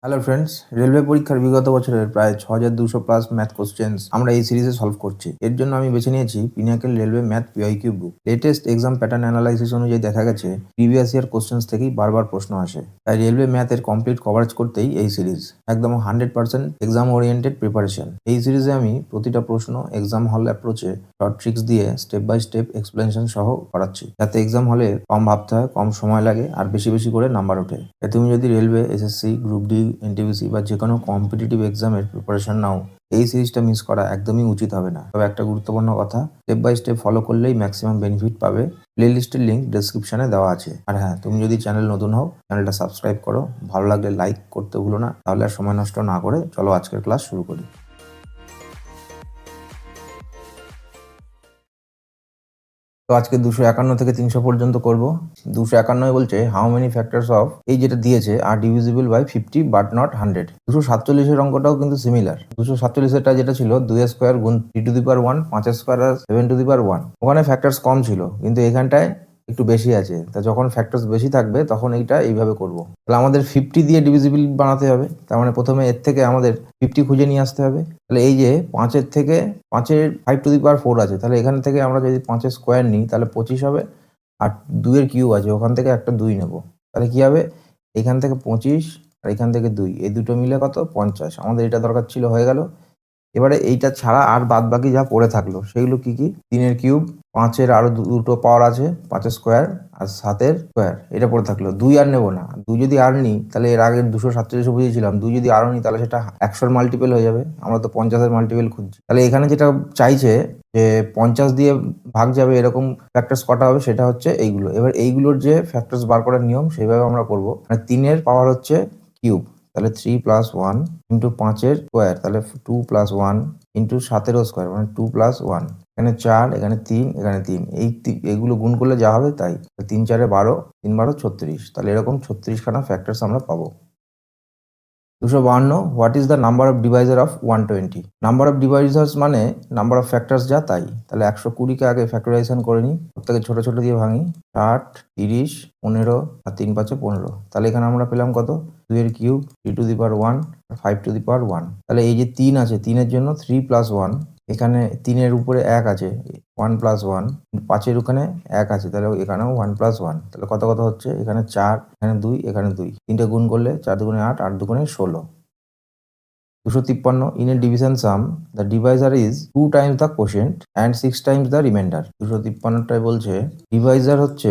Hello friends, railway পরীক্ষার বিগত বছরের প্রায় 6200 প্লাস ম্যাথ কোশ্চেন্স আমরা এই সিরিজে সলভ করছি। এর জন্য আমি বেছে নিয়েছি পিনাকেল রেলওয়ে ম্যাথ পিআইকিউ বুক। লেটেস্ট এক্সাম প্যাটার্ন অ্যানালাইসিস অনুযায়ী দেখা গেছে প্রিভিয়াস ইয়ার কোশ্চেন্স থেকেই বারবার প্রশ্ন আসে। তাই রেলওয়ে ম্যাথের কমপ্লিট কভারেজ করতেই এই সিরিজ একদম 100% এক্সাম ওরিয়েন্টেড প্রিপারেশন। এই সিরিজে আমি প্রতিটা প্রশ্ন এক্সাম হল অ্যাপ্রোচে শর্ট ট্রিক্স দিয়ে স্টেপ বাই স্টেপ এক্সপ্লেনেশন সহ করাচ্ছি, যাতে এক্সাম হলে কম ভাবতে হয়, কম সময় লাগে আর বেশি বেশি করে নাম্বার ওঠে। তুমি যদি railway, SSC, group D, NTPC বা যে কোনো কম্পিটিটিভ এক্সামের প্রিপারেশন নাও, এই সিরিজটা মিস করা একদমই উচিত হবে না। তবে একটা গুরুত্বপূর্ণ কথা, স্টেপ বাই স্টেপ ফলো করলেই ম্যাক্সিমাম বেনিফিট পাবে। প্লে লিস্টের লিঙ্ক ডেসক্রিপশনে দেওয়া আছে। আর হ্যাঁ, তুমি যদি চ্যানেল নতুন হও, চ্যানেলটা সাবস্ক্রাইব করো। ভালো লাগলে লাইক করতে ভুলো না। তাহলে আর সময় নষ্ট না করে চলো আজকের ক্লাস শুরু করি। তো আজকে 251 থেকে 300 পর্যন্ত করব। 251 বলছে হাউ মেনি ফ্যাক্টরস অফ, এই যেটা দিয়েছে, আর ডিভিজিবল বাই 50 বাট নট 100। 247 অঙ্কটাও কিন্তু সিমিলার। 247 যেটা ছিল 2 স্কোয়ার গুণ 3 টু দি পাওয়ার 1, 5 স্কোয়ার আর 7 টু দি পাওয়ার 1। ওখানে ফ্যাক্টরস কম ছিল, কিন্তু এখানটায় একটু বেশি আছে। তা যখন ফ্যাক্টরস বেশি থাকবে তখন এইটা এইভাবে করব। তাহলে আমাদের 50 দিয়ে ডিভিজিবল বানাতে হবে। তার মানে প্রথমে এর থেকে আমাদের 50 খুঁজে নিয়ে আসতে হবে। তাহলে এই যে 5-এর থেকে 5-এর 5 টু দি পাওয়ার 4 আছে, তাহলে এখান থেকে আমরা যদি 5-এর স্কোয়ার নিই তাহলে 25 হবে। আর 2-এর কিউব আছে, ওখান থেকে একটা 2 নেব। তাহলে কি হবে, এখান থেকে 25 আর এখান থেকে 2, এই দুটো মিলে কত, 50। আমাদের এটা দরকার ছিল, হয়ে গেল। এবারে এইটা ছাড়া আর বাদ বাকি যা পড়ে থাকলো সেগুলো কি কি, 3-এর কিউব, 5-এর আরো দুটো পাওয়ার আছে, 5-এর স্কোয়ার আর 7-এর স্কোয়ার, এটা পড়ে থাকলো। 2 আর নেবো না। 2 যদি আর নিই তাহলে এর আগে 247 বুঝিয়েছিলাম, 2 যদি আরও নিই তাহলে সেটা 100-র মাল্টিপল হয়ে যাবে। আমরা তো 50-এর মাল্টিপল খুঁজছি। তাহলে এখানে যেটা চাইছে যে 50 দিয়ে ভাগ যাবে এরকম ফ্যাক্টরস কটা হবে, সেটা হচ্ছে এইগুলো। এবার এইগুলোর যে ফ্যাক্টরস বার করার নিয়ম সেভাবে আমরা করবো। মানে 3-এর পাওয়ার হচ্ছে কিউব, তাহলে 3 প্লাস 1 ইন্টু 5-এর স্কোয়ার, তাহলে 2 প্লাস 1 ইন্টু 7-এরও স্কোয়ার, মানে 2 প্লাস 1। এখানে 4, এখানে 3, এখানে 3, এইগুলো গুণ করলে যা হবে তাই। 3 4-এ 12, 3 12 36। তাহলে এরকম 36খানা ফ্যাক্টরস আমরা পাবো। 252, what is the number of divisor of 120? Number of divisors মানে নাম্বার অফ ফ্যাক্টরস যা তাই। তাহলে 120-কে আগে ফ্যাক্টরাইজেশন করে নিই, প্রত্যেকে ছোট ছোট দিয়ে ভাঙি। 60, 30, 15 আর 3 5-এ 15। তাহলে এখানে আমরা পেলাম কত, 2-এর কিউব, 3 টু দি পাওয়ার 1 আর 5 টু দি পাওয়ার 1। তাহলে এই যে 3 আছে, 3-এর জন্য 3 প্লাস 1, এখানে 3-এর উপরে 1 আছে, 1 প্লাস 1, 5-এর ওখানে 1 আছে, তাহলে এখানেও 1 প্লাস 1। তাহলে কত কত হচ্ছে, এখানে 4, এখানে 2, এখানে 2, তিনটে গুণ করলে 4 দুগুণে 8, 8 দুগুণে 16। 253, in a division sum the divisor is 2 times the quotient and 6 times the remainder। 253টায় বলছে ডিভাইজার হচ্ছে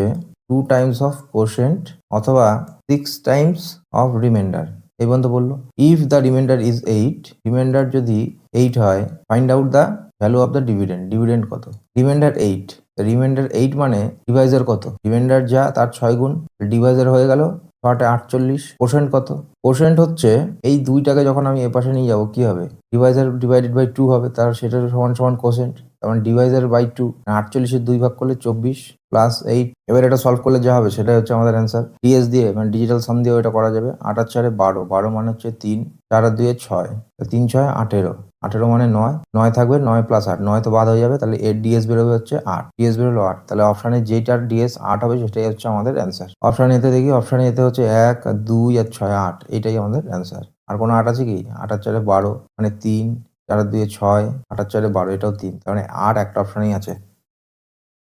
2 times of quotient অথবা 6 times of remainder। এই পর্যন্ত বললো। if the remainder is 8, reminder যদি 8 হয়, find out the value of the dividend। Dividend কত, reminder 8। Reminder 8 মানে ডিভাইজার কত, রিমাইন্ডার যা তার 6 গুণ, ডিভাইজার হয়ে গেল 6 48। কোশেন্ট কত, কোশেন্ট হচ্ছে এই 2টাকে যখন আমি এপাশে নিয়ে যাবো কি হবে, ডিভাইজার ডিভাইডেড বাই 2 হবে, তার সেটার সমান সমান কোশেন্ট। তার মানে ডিভাইজার বাই 2, 48-এর 2 ভাগ করলে 24 প্লাস 8। এবার এটা সলভ করলে যা হবে সেটাই হচ্ছে আমাদের অ্যান্সার। ডিএস দিয়ে মানে ডিজিটাল সাম দিয়ে এটা করা যাবে। 8 আর 4-এ 12, 12 মানে হচ্ছে 3, 4 আর 2-এ 6, 3 6 18, 18 মানে 9, 9 থাকবে, 9 প্লাস 8, 9 তো বাদ হয়ে যাবে, তাহলে এর ডিএস বেরোবে হচ্ছে 8, ডিএস বেরোলো 8। তাহলে অপশানে যেটার ডিএস 8 হবে সেটাই হচ্ছে আমাদের অ্যান্সার। অপশান এতে দেখি, অপশান এতে হচ্ছে 1 আর 2 আর 6 8, এটাই আমাদের অ্যান্সার। আর কোনো 8 আছে কি, 8 আর 4-এ 12 মানে 3, 4 আর 2-এ 6, 8 আর 4-এ 12, এটাও 3, তার মানে 8 একটা অপশানেই আছে।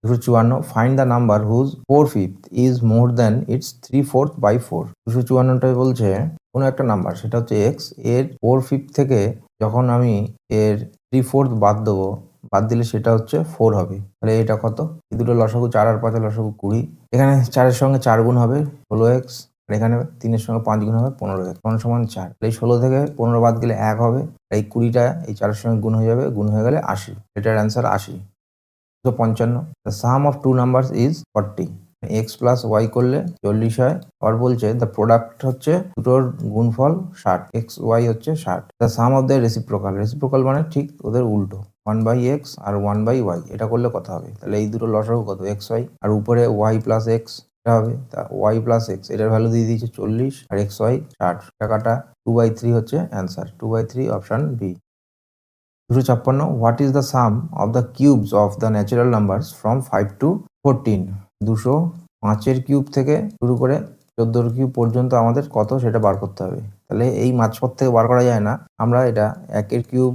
254, find the number whose 4/5 is more than its 3/4 by 4। 254টাই বলছে কোনো একটা নাম্বার, সেটা হচ্ছে এক্স, এর 4/5 থেকে যখন আমি এর 3/4 বাদ দেবো, বাদ দিলে সেটা হচ্ছে 4 হবে। তাহলে এটা কত, এই দুটো লসাগু 4 আর 5 লসাগু 20। এখানে 4-এর সঙ্গে 4 গুণ হবে 16x, আর এখানে 3-এর সঙ্গে 5 গুণ হবে 15x, সমান 4। এই 16 থেকে 15 বাদ গেলে 1 হবে। এই 20টা এই 4-এর সঙ্গে গুণ হয়ে যাবে, গুণ হয়ে গেলে 80। এটার answer 80। 255, the sum of two numbers is 40। X plus y করলে 40 হয়। আর বলছে দ্য প্রোডাক্ট হচ্ছে দুটোর গুণফল 60, এক্স ওয়াই হচ্ছে 60। The sum of the reciprocal, reciprocal মানে ঠিক ওদের উল্টো, 1/x আর 1/y, এটা করলে কত হবে, তাহলে এই দুটো লসাগু কত, এক্স ওয়াই, আর উপরে ওয়াই প্লাস এক্স, এটা হবে তা ওয়াই প্লাস এক্স, এটার ভ্যালু দিয়ে দিয়েছে 40 আর এক্স ওয়াই 60। টাকাটা 2/3 হচ্ছে answer, 2/3 option B. 256, what is the sum of the cubes of the natural numbers from 5 to 14? 205-এর কিউব থেকে শুরু করে 14-এর কিউব পর্যন্ত আমাদের কত সেটা বার করতে হবে। তাহলে এই মাঝপথ থেকে বার করা যায় না, আমরা এটা 1-এর কিউব,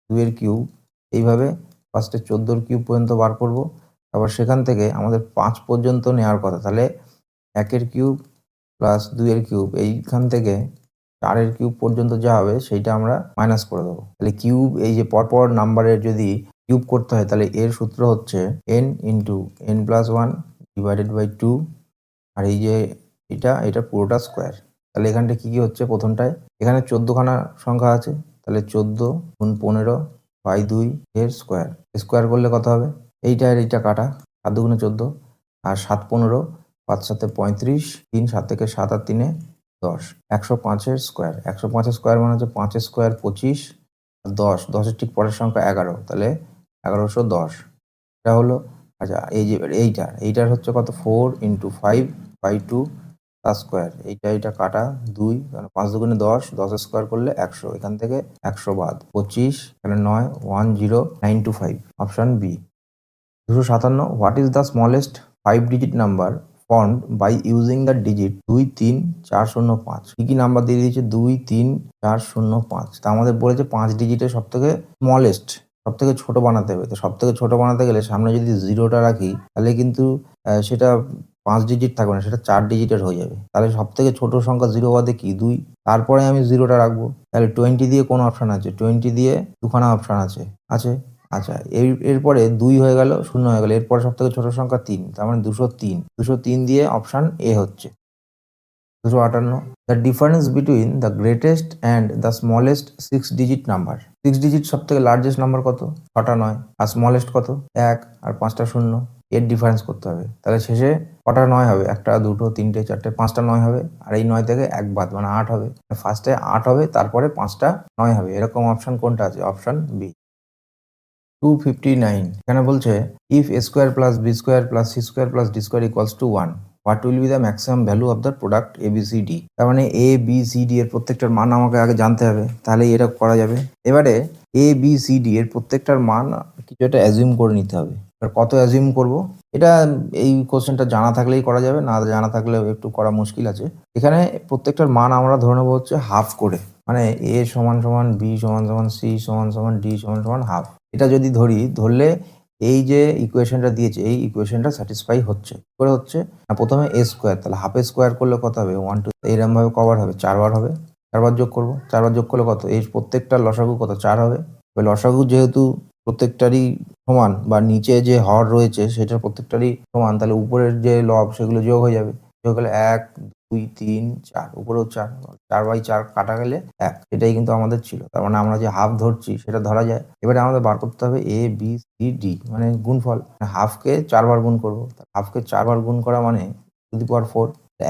2-এর কিউব এইভাবে ফার্স্টে 14-র কিউব পর্যন্ত বার করব। তারপর সেখান থেকে আমাদের 5 পর্যন্ত নেওয়ার কথা। তাহলে 1-এর কিউব প্লাস 2-এর কিউব এইখান থেকে 4-এর কিউব পর্যন্ত যা হবে সেইটা আমরা মাইনাস করে দেবো। তাহলে কিউব এই যে পরপর নাম্বারের যদি কিউব করতে হয় তাহলে এর সূত্র হচ্ছে n into n+1 divided by 2, আর এই যে এটা পুরোটা স্কোয়ার। তাহলে এখানটা কি হচ্ছে প্রথমটায়, এখানে 14খানা সংখ্যা আছে, তাহলে 14 গুণ 15 বাই 2 এর স্কোয়ার। স্কোয়ার করলে কত হবে, এইটা আর এইটা কাটা, 7 দুগুণে 14 আর 7 15, 5 7 35, 3 7 থেকে 7 আর 3 10, 105-এর স্কোয়ার। 105-এর স্কোয়ার মানে হচ্ছে 5-এর স্কোয়ার 25 আর 10, 10-এর ঠিক পরের সংখ্যা 11, তাহলে 1110 এটা হলো। আচ্ছা এই যে এইটার হচ্ছে কত, 4 ইন্টু 5 বাই 2 তার স্কোয়ার। এইটা কাটা 2, কারণ 5 দুগুণে 10, 10-এর স্কোয়ার করলে 100, এখান থেকে 100 বাদ 25, এখানে 9 10925, option B. 257, what is the smallest 5-digit number formed by using the digit 2 3 4 0 5? কি কি নাম্বার দিয়ে দিয়েছে, 2 3 4 0 5। তা আমাদের বলেছে 5 ডিজিটের সব থেকে স্মলেস্ট, সব থেকে ছোট বানাতে হবে। তো সব থেকে ছোট বানাতে গেলে সামনে যদি 0টা রাখি তাহলে কিন্তু সেটা 5 ডিজিট থাকবে না, সেটা 4 ডিজিটের হয়ে যাবে। তাহলে সব থেকে ছোট সংখ্যা 0 বাদে কি 2, তারপরে আমি 0টা রাখবো। তাহলে 20 দিয়ে কোন অপশন আছে, 20 দিয়ে দুখানা অপশন আছে। আচ্ছা এরপরে 2 হয়ে গেল, 0 হয়ে গেল, এরপরে সব থেকে ছোট সংখ্যা 3, তার মানে 203। 203 দিয়ে অপশন এ হচ্ছে। 258, the difference between the greatest and the smallest 6-digit number. 6 digit সব থেকে লার্জেস্ট নাম্বার কত, 6টা 9, আর স্মলেস্ট কত 1 আর 5টা 0, এর ডিফারেন্স করতে হবে। তাহলে শেষে কটা 9 হবে, 1টা 2টো 3টে 4টে 5টা 9 হবে, আর এই 9 থেকে 1 বাদ মানে 8 হবে। ফার্স্টে 8 হবে, তারপরে 5টা 9 হবে, এরকম অপশন কোনটা আছে, অপশন বি। 259, এখানে বলছে if a square plus b square plus c square plus d square equals to 1, what will be the maximum value of the product a B C d? তার মানে এ বি সি ডি এর প্রত্যেকটার মান আমাকে আগে জানতে হবে, তাহলে এটা করা যাবে। এবারে এ বি সি ডি এর প্রত্যেকটার মান কিছু একটা অ্যাজিউম করে নিতে হবে। এবার কত অ্যাজিউম করব, এটা এই কোশ্চেনটা জানা থাকলেই করা যাবে, না জানা থাকলে একটু করা মুশকিল আছে। এখানে প্রত্যেকটার মান আমরা ধরে নেবো হচ্ছে হাফ করে, মানে এ সমান সমান বি সমান সমান সি সমান সমান ডি সমান সমান হাফ। এটা যদি ধরলে এই যে ইকুয়েশনটা দিয়েছে এই ইকুয়েশনটা স্যাটিসফাই হচ্ছে। করে হচ্ছে না, প্রথমে এ স্কোয়ার, তাহলে হাফ স্কোয়ার করলে কত হবে, 1 2, এরকম ভাবে কবার হবে, 4বার হবে। 4বার যোগ করবো, 4বার যোগ করলে কত, এই প্রত্যেকটার লসাগু কত, 4 হবে। এবার লসাগু যেহেতু প্রত্যেকটারই সমান বা নিচে যে হর রয়েছে সেটার প্রত্যেকটারই সমান, তাহলে উপরের যে লব সেগুলো যোগ হয়ে যাবে। যোগ হলে 1 2 3 4, উপরেও 4, 4/4 কাটা গেলে 1, এটাই কিন্তু আমাদের ছিল। তার মানে আমরা যে হাফ ধরছি সেটা ধরা যায়। এবারে আমাদের বার করতে হবে এ বি সি ডি মানে গুণফল। হাফকে 4বার গুণ করবো, হাফকে 4বার গুণ করা মানে 2^4,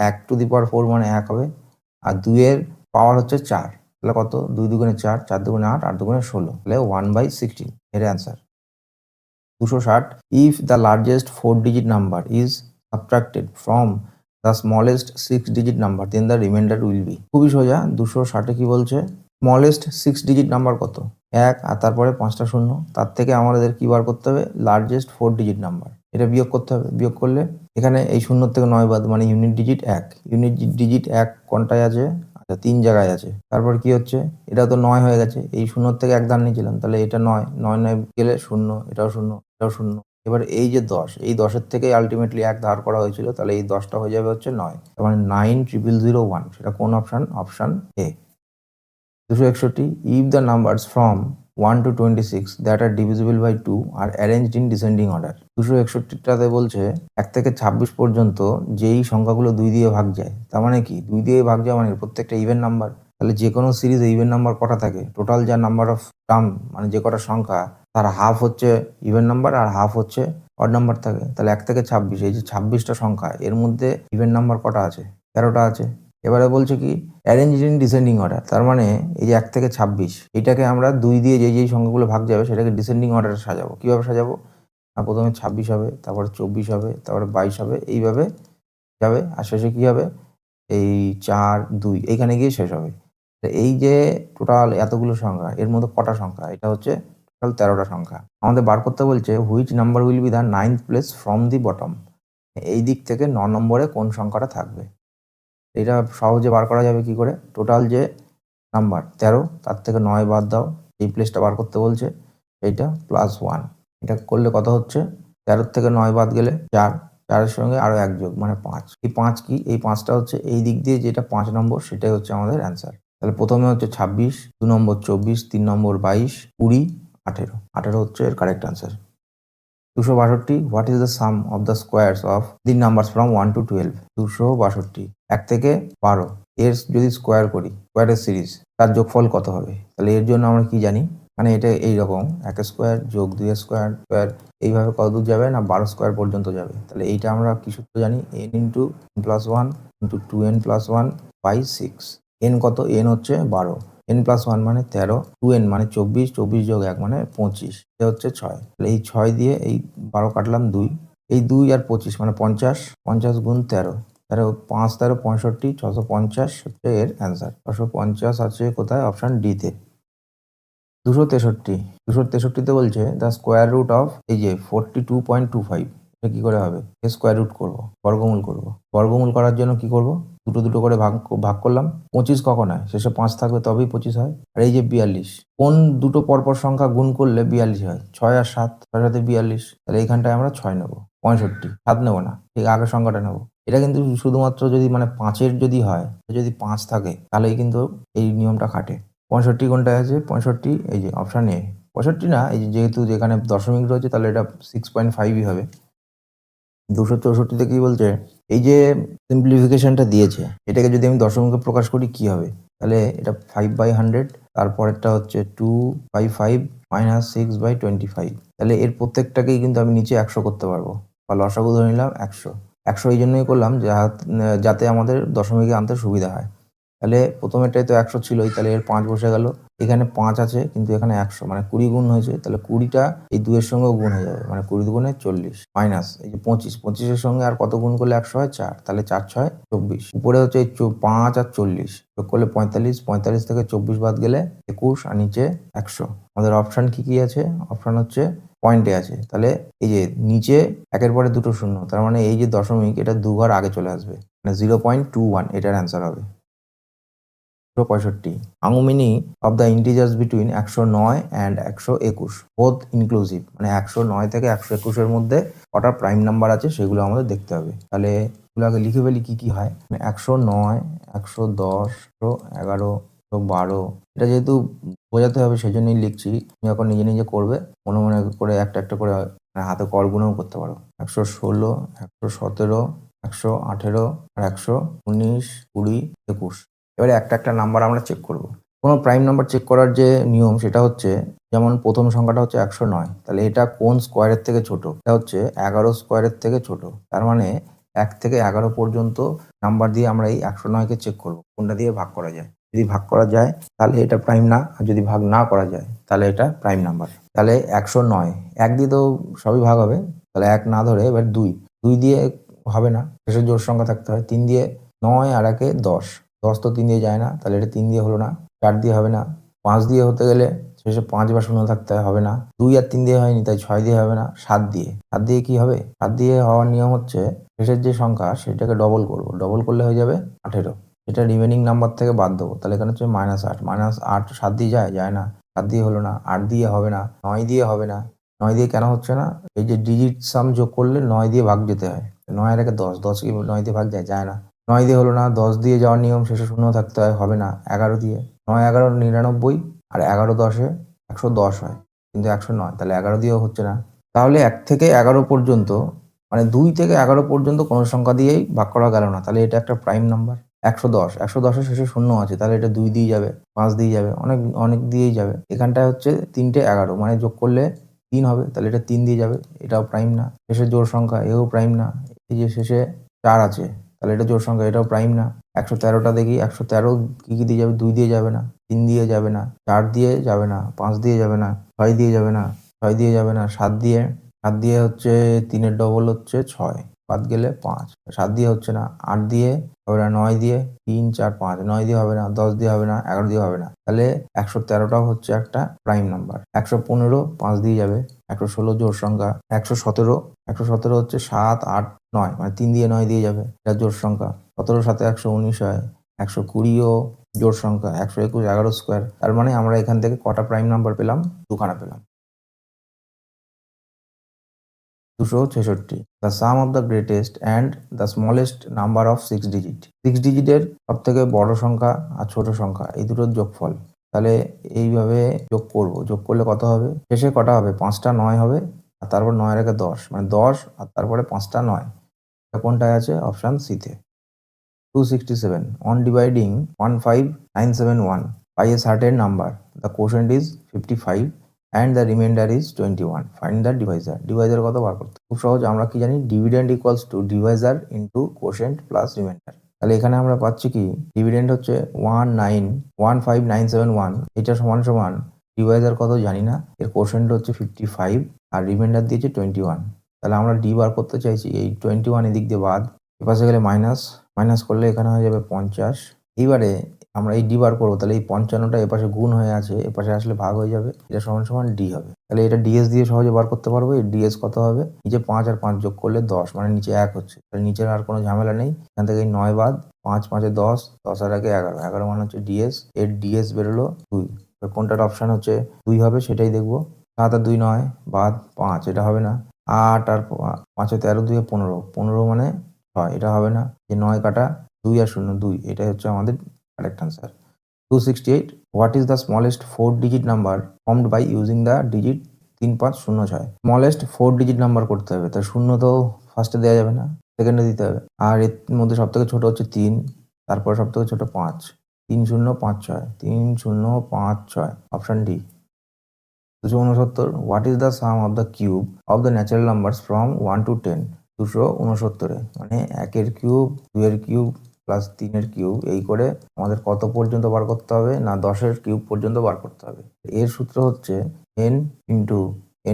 1 2^4 মানে 1 হবে, আর 2 এর পাওয়ার হচ্ছে 4, তাহলে কত, 2 দুগুণে 4, 4 দুগুণে 8, 8 দুগুণে 16, তাহলে 1/16 এর answer. 260, if the largest 4-digit number is subtracted from the smallest 6-digit number then the remainder will be। খুবই সোজা। 260 কি বলছে, স্মলেস্ট 6-digit নাম্বার কত, 1 আর তারপরে 5টা 0, তার থেকে আমাদের কি বার করতে হবে, লার্জেস্ট 4-digit নাম্বার, এটা বিয়োগ করতে হবে। বিয়োগ করলে এখানে এই 0 থেকে 9 বাদ মানে ইউনিট ডিজিট 1, ইউনিট ডিজিট 1 কোনটায় আছে, আচ্ছা 3 জায়গায় আছে। তারপর কি হচ্ছে, এটা তো 9 হয়ে গেছে, এই 0 থেকে 1 ধার নিয়েছিলাম, তাহলে এটা 9 9 9 গেলে 0, এটাও 0 এটাও 0। এবার এই যে 10, এই 10-এর থেকে আলটিমেটলি 1 ধার করা হয়েছিল, তাহলে এই 10টা হয়ে যাবে হচ্ছে 9, তার মানে 90001, সেটা কোন option, option A. 261, if the numbers from 1 to 26 that are divisible by 2 are arranged in descending order। 261টাতে বলছে 1 থেকে 26 পর্যন্ত যেই সংখ্যাগুলো 2 দিয়ে ভাগ যায়, তার মানে কি 2 দিয়ে ভাগ যায় মানে প্রত্যেকটা ইভেন নাম্বার। তাহলে যে কোনো সিরিজে ইভেন নাম্বার কটা থাকে, টোটাল যা নাম্বার অফ টার্ম মানে যে কটা সংখ্যা তার হাফ হচ্ছে ইভেন নাম্বার আর হাফ হচ্ছে অড নাম্বার থাকে। তাহলে 1 থেকে 26, এই যে 26টা সংখ্যা এর মধ্যে ইভেন নাম্বার কটা আছে, 13টা আছে। এবারে বলছে কি অ্যারেঞ্জ ইন ডিসেন্ডিং অর্ডার, তার মানে এই যে 1 থেকে 26 এটাকে আমরা 2 দিয়ে যেই সংখ্যাগুলো ভাগ যাবে সেটাকে ডিসেন্ডিং অর্ডারে সাজাবো। কিভাবে সাজাবো, প্রথমে 26 হবে, তারপরে 24 হবে, তারপরে 22 হবে, এইভাবে যাবে, আর শেষে কি হবে, এই 4 2 এইখানে গিয়ে শেষ হবে। এই যে টোটাল এতগুলো সংখ্যা এর মধ্যে কটা সংখ্যা, এটা হচ্ছে টোটাল 13টা সংখ্যা। আমাদের বার করতে বলছে which number will be the 9th place from the bottom, এই দিক থেকে 9 নম্বরে কোন সংখ্যাটা থাকবে। এটা সহজে বার করা যাবে কি করে, টোটাল যে নাম্বার 13, তার থেকে 9 বাদ দাও, এই প্লেসটা বার করতে বলছে, এইটা +1। এটা করলে কত হচ্ছে? 13 থেকে 9 বাদ গেলে 4, 4 এর সঙ্গে আরো 1 যোগ মানে 5। এই 5 কি? এই 5টা হচ্ছে এই দিক দিয়ে যেটা 5 নম্বর, সেটাই হচ্ছে আমাদের অ্যান্সার। তাহলে প্রথমে হচ্ছে 26, 2 নম্বর 24, 3 নম্বর 22, 20, 18। 18 হচ্ছে এর correct answer. 262, what is the sum of the squares of the numbers from 1 to 12? 262, 1 থেকে 12 এর যদি স্কোয়ার করি, স্কোয়ারের সিরিজ, তার যোগফল কত হবে? তাহলে এর জন্য আমরা কি জানি, মানে এটা এইরকম 1 স্কোয়ার যোগ 2 স্কোয়ার স্কোয়ার, এইভাবে কত দূর যাবে না 12 স্কোয়ার পর্যন্ত যাবে। তাহলে এইটা আমরা কি সূত্র জানি, n into n+1 into 2n+1 by 6। n কত? n হচ্ছে 12, n+1 মানে 13, 2n মানে 24, 24 যোগ 1 মানে 25, এটা হচ্ছে 6। তাহলে এই 6 দিয়ে এই 12 কাটলাম 2, এই 2 আর 25 মানে 50, 50 গুণ 13, 5 13 65, 650 হচ্ছে এর অ্যান্সার। 650 আছে কোথায়? অপশন ডি তে। 263, 263তে বলছে দ্য স্কোয়ার রুট অফ এই যে 42.25, এটা কি করে হবে? স্কোয়ার রুট করবো, বর্গমূল করব। বর্গমূল করার জন্য কি করব? দুটো দুটো করে ভাগ করলাম। 25 কখন হয়? শেষে 5 থাকবে তবেই 25 হয়। আর এই যে 42, কোন দুটো পরপর সংখ্যা গুণ করলে 42 হয়? 6 আর 7, 6 সাথে 42, তাহলে এইখানটায় আমরা 6 নেবো। 65, 7 নেবো না, ঠিক আগের সংখ্যাটা নেবো। এটা কিন্তু শুধুমাত্র যদি মানে 5-এর যদি হয়, যদি 5 থাকে তাহলেই কিন্তু এই নিয়মটা খাটে। 65 কোনটায় আছে? 65 এই যে অপশন এ। 65 না, এই যে যেহেতু যেখানে দশমিক রয়েছে তাহলে এটা 6.5ই হবে। 264তে কি বলছে, এই যে সিম্পলিফিকেশনটা দিয়েছে, এটাকে যদি আমি দশমিকে প্রকাশ করি কি হবে? তাহলে এটা 5/100, তারপরেরটা হচ্ছে 2/5 মাইনাস 6/25। তাহলে এর প্রত্যেকটাকেই কিন্তু আমি নিচে 100 করতে পারবো, বা লসাগু ধরে নিলাম 100। 100 এই জন্যই করলাম যাতে আমাদের দশমিকে আনতে সুবিধা হয়। তাহলে প্রথমেরটাই তো 100 ছিলই, তাহলে এর 5 বসে গেল। এখানে 5 আছে কিন্তু এখানে 100 মানে 20 গুণ হয়েছে, তাহলে 20টা এই 2 এর সঙ্গেও গুণ হয়ে যাবে, মানে 20 গুণে 40, মাইনাস এই যে 25, 25 এর সঙ্গে আর কত গুণ করলে 100 হয়? 4, তাহলে 4 6 24। উপরে হচ্ছে এই 5 আর 40 যোগ করলে 45, 45 থেকে 24 বাদ গেলে 21, আর নিচে 100। আমাদের অপশন কি আছে? অপশন হচ্ছে পয়েন্টে আছে। তাহলে এই যে নিচে একের পরে দুটো শূন্য, তার মানে এই যে দশমিক, এটা 2 ঘর আগে চলে আসবে, মানে 0.21 এটার অ্যান্সার হবে। 65, how many of the integers between 109 and 121 both inclusive, মানে 109 থেকে 121 এর মধ্যে কটা প্রাইম নাম্বার আছে সেগুলো আমাদের দেখতে হবে। তাহলে এগুলো আগে লিখে ফেলি কি কি হয়। 109, 110, 111, 112, এটা যেহেতু বোঝাতে হবে সেজন্যই লিখছি। তুমি যখন নিজে নিজে করবে মনে মনে করে একটা একটা করে হাতে কর গুণও করতে পারো। 116, 117, 118, আর 119, 20, 21। এবারে একটা একটা নাম্বার আমরা চেক করব। কোনো প্রাইম নাম্বার চেক করার যে নিয়ম সেটা হচ্ছে, যেমন প্রথম সংখ্যাটা হচ্ছে 109, তাহলে এটা কোন স্কোয়ারের থেকে ছোট? এটা হচ্ছে 11 স্কোয়ারের থেকে ছোট। তার মানে 1 থেকে 11 পর্যন্ত নাম্বার দিয়ে আমরা এই 109কে চেক করব কোনটা দিয়ে ভাগ করা যায়। যদি ভাগ করা যায় তাহলে এটা প্রাইম না, আর যদি ভাগ না করা যায় তাহলে এটা প্রাইম নাম্বার। তাহলে 109, 1 দিয়ে তো সবই ভাগ হবে, তাহলে 1 না ধরে এবার 2, 2 দিয়ে হবে না, শেষে জোড় সংখ্যা থাকতে হয়। 3 দিয়ে 9, আর 1-এ 10, 10 তো 3 দিয়ে যায় না, তাহলে এটা 3 দিয়ে হলো না। 4 দিয়ে হবে না। 5 দিয়ে হতে গেলে শেষে 5 বা 0 থাকতে হবে না। 2 আর 3 দিয়ে হয়নি, তাই 6 দিয়ে হবে না। 7 দিয়ে, 7 দিয়ে কি হবে? 7 দিয়ে হওয়ার নিয়ম হচ্ছে শেষের যে সংখ্যা সেটাকে ডবল করব, ডবল করলে হয়ে যাবে 18। এটা রিমেনিং নাম্বার থেকে বাদ দেবো, তাহলে এখানে হচ্ছে -8, -8 7 দিয়ে যায় না। 7 দিয়ে হলো না। 8 দিয়ে হবে না। 9 দিয়ে হবে না। 9 দিয়ে কেন হচ্ছে না? এই যে ডিজিট সাম যোগ করলে 9 দিয়ে ভাগ যেতে হয়। 9 আর 1-এ 10, 10 কি 9 দিয়ে ভাগ যায় না। 9 দিয়ে হলো না। 10 দিয়ে যাওয়ার নিয়ম, শেষে 0 থাকতে হয়, হবে না। 11 দিয়ে, 9 11 99, আর 11 10-এ 110 হয়, কিন্তু 109, তাহলে 11 দিয়েও হচ্ছে না। তাহলে 1 থেকে 11 পর্যন্ত, মানে 2 থেকে 11 পর্যন্ত কোনো সংখ্যা দিয়েই ভাগ করা গেল না, তাহলে এটা একটা প্রাইম নাম্বার। 110, 110-এর শেষে 0 আছে, তাহলে এটা 2 দিয়ে যাবে, 5 দিয়ে যাবে, অনেক অনেক দিয়েই যাবে। এখানটায় হচ্ছে 3টে 11, মানে যোগ করলে 3 হবে, তাহলে এটা 3 দিয়ে যাবে, এটাও প্রাইম না। শেষে জোড় সংখ্যা, এও প্রাইম না। এই যে শেষে 4 আছে, তাহলে এটা জোড় সংখ্যা, এটাও প্রাইম না। 113টা দেখি, 113 কি দিয়ে যাবে? 2 দিয়ে যাবে না, 3 দিয়ে যাবে না, 4 দিয়ে যাবে না, 5 দিয়ে যাবে না, 6 দিয়ে যাবে না, 6 দিয়ে যাবে না, 7 দিয়ে, 7 দিয়ে হচ্ছে 3-এর ডবল হচ্ছে 6, বাদ গেলে 5, 7 দিয়ে হচ্ছে না, 8 দিয়ে হবে না, 9 দিয়ে, 3 4 5, 9 দিয়ে হবে না, 10 দিয়ে হবে না, 11 দিয়ে হবে না, তাহলে 113টাও হচ্ছে একটা প্রাইম নাম্বার। 115 5 দিয়ে যাবে, 116 জোড় সংখ্যা, 117, 117 হচ্ছে 7 8 9, মানে 3 দিয়ে 9 দিয়ে যাবে, এটা জোড় সংখ্যা। 17 সাথে 119 হয়, 120ও জোড় সংখ্যা 121 11 স্কোয়ার, তার মানে আমরা এখান থেকে কটা প্রাইম নাম্বার পেলাম? দুখানা পেলাম। 266। The sum of the greatest and the smallest number of 6 digit. 6 ডিজিটের সব থেকে বড় সংখ্যা আর ছোট সংখ্যা এই দুটোর যোগফল। তাহলে এইভাবে যোগ করব, যোগ করলে কত হবে? শেষে কটা হবে? 5টা 9 হবে, আর তারপর 9 এর আগে 10, মানে 10 আর তারপরে 5টা 9। এটা কোনটায় আছে? অপশান সিতে। 267. On dividing 15971 by a certain number, the quotient is 55 and the remainder is 21. Find the divisor. Divisor কত বার করতে? খুব সহজ, আমরা কি জানি? Dividend equals to Deviser into quotient plus reminder. তাহলে এখানে আমরা পাচ্ছি কি? ডিভিডেন্ড হচ্ছে 1515971, এটা সমান সমান ডিভাইজার কত জানি না, এর কোশেন্ট হচ্ছে 55 আর রিমাইন্ডার দিয়েছে 21। তাহলে আমরা ডি বার করতে চাইছি, এই 21 এদিক দিয়ে বাদ, এপাশে গেলে মাইনাস, মাইনাস করলে এখানে হয়ে যাবে 50। এইবারে আমরা এই ডি বার করবো, তাহলে এই 55টা এপাশে গুণ হয়ে আছে, এপাশে আসলে ভাগ হয়ে যাবে, এটা সমান সমান ডি হবে। তাহলে এটা ডিএস দিয়ে সহজে বার করতে পারবো। এই ডিএস কত হবে? নিচে 5 আর 5 যোগ করলে 10, মানে নিচে 1 হচ্ছে, তাহলে নিচের আর কোনো ঝামেলা নেই। এখান থেকে 9 বাদ, 5 5 10, 10 আর আগে 11, 11 মানে হচ্ছে ডিএস। এর ডিএস বেরোলো 2। কোনটার অপশান হচ্ছে 2 হবে সেটাই দেখবো। 7 আর 2 9 বাদ 5, এটা হবে না। 8 আর 5 13 2 15, 15 মানে 6, এটা হবে না। যে 9 কাটা 2 আর 0 2, এটাই হচ্ছে আমাদের correct answer. 268. What is the smallest 4-digit number formed by using the digit 3506? Smallest 4 digit number করতে হবে, তার শূন্য তো ফার্স্টে দেওয়া যাবে না, সেকেন্ডে দিতে হবে। আর এর মধ্যে সব থেকে ছোট হচ্ছে 3, তারপর সব থেকে ছোট 5, 3056, 3056, option D. 269. What is the sum of the cube of the natural numbers from 1 to 10? 269 মানে 1 এর কিউব, 2 এর কিউব প্লাস 3 এর কিউব, এই করে আমাদের কত পর্যন্ত বার করতে হবে? না 10 এর কিউব পর্যন্ত বার করতে হবে। এর সূত্র হচ্ছে n into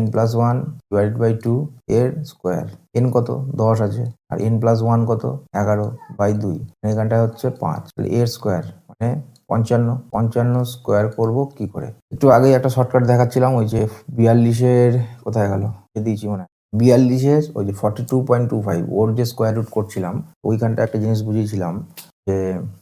n plus 1 divided by 2 এর স্কোয়ার। n কত? 10 আছে, আর n প্লাস 1 কত? 11 বাই 2, এখানটায় হচ্ছে 5, এর স্কোয়ার মানে 55। 55 স্কোয়ার করবো কি করে? একটু আগেই একটা শর্টকাট দেখাচ্ছিলাম, ওই যে 42-এর কোথায় গেল, দিয়েছি মনে হয়, 42-এর ওই যে 42.25 ওর যে স্কোয়ার রুট করছিলাম, ওইখানটা একটা জিনিস বুঝিয়েছিলাম যে,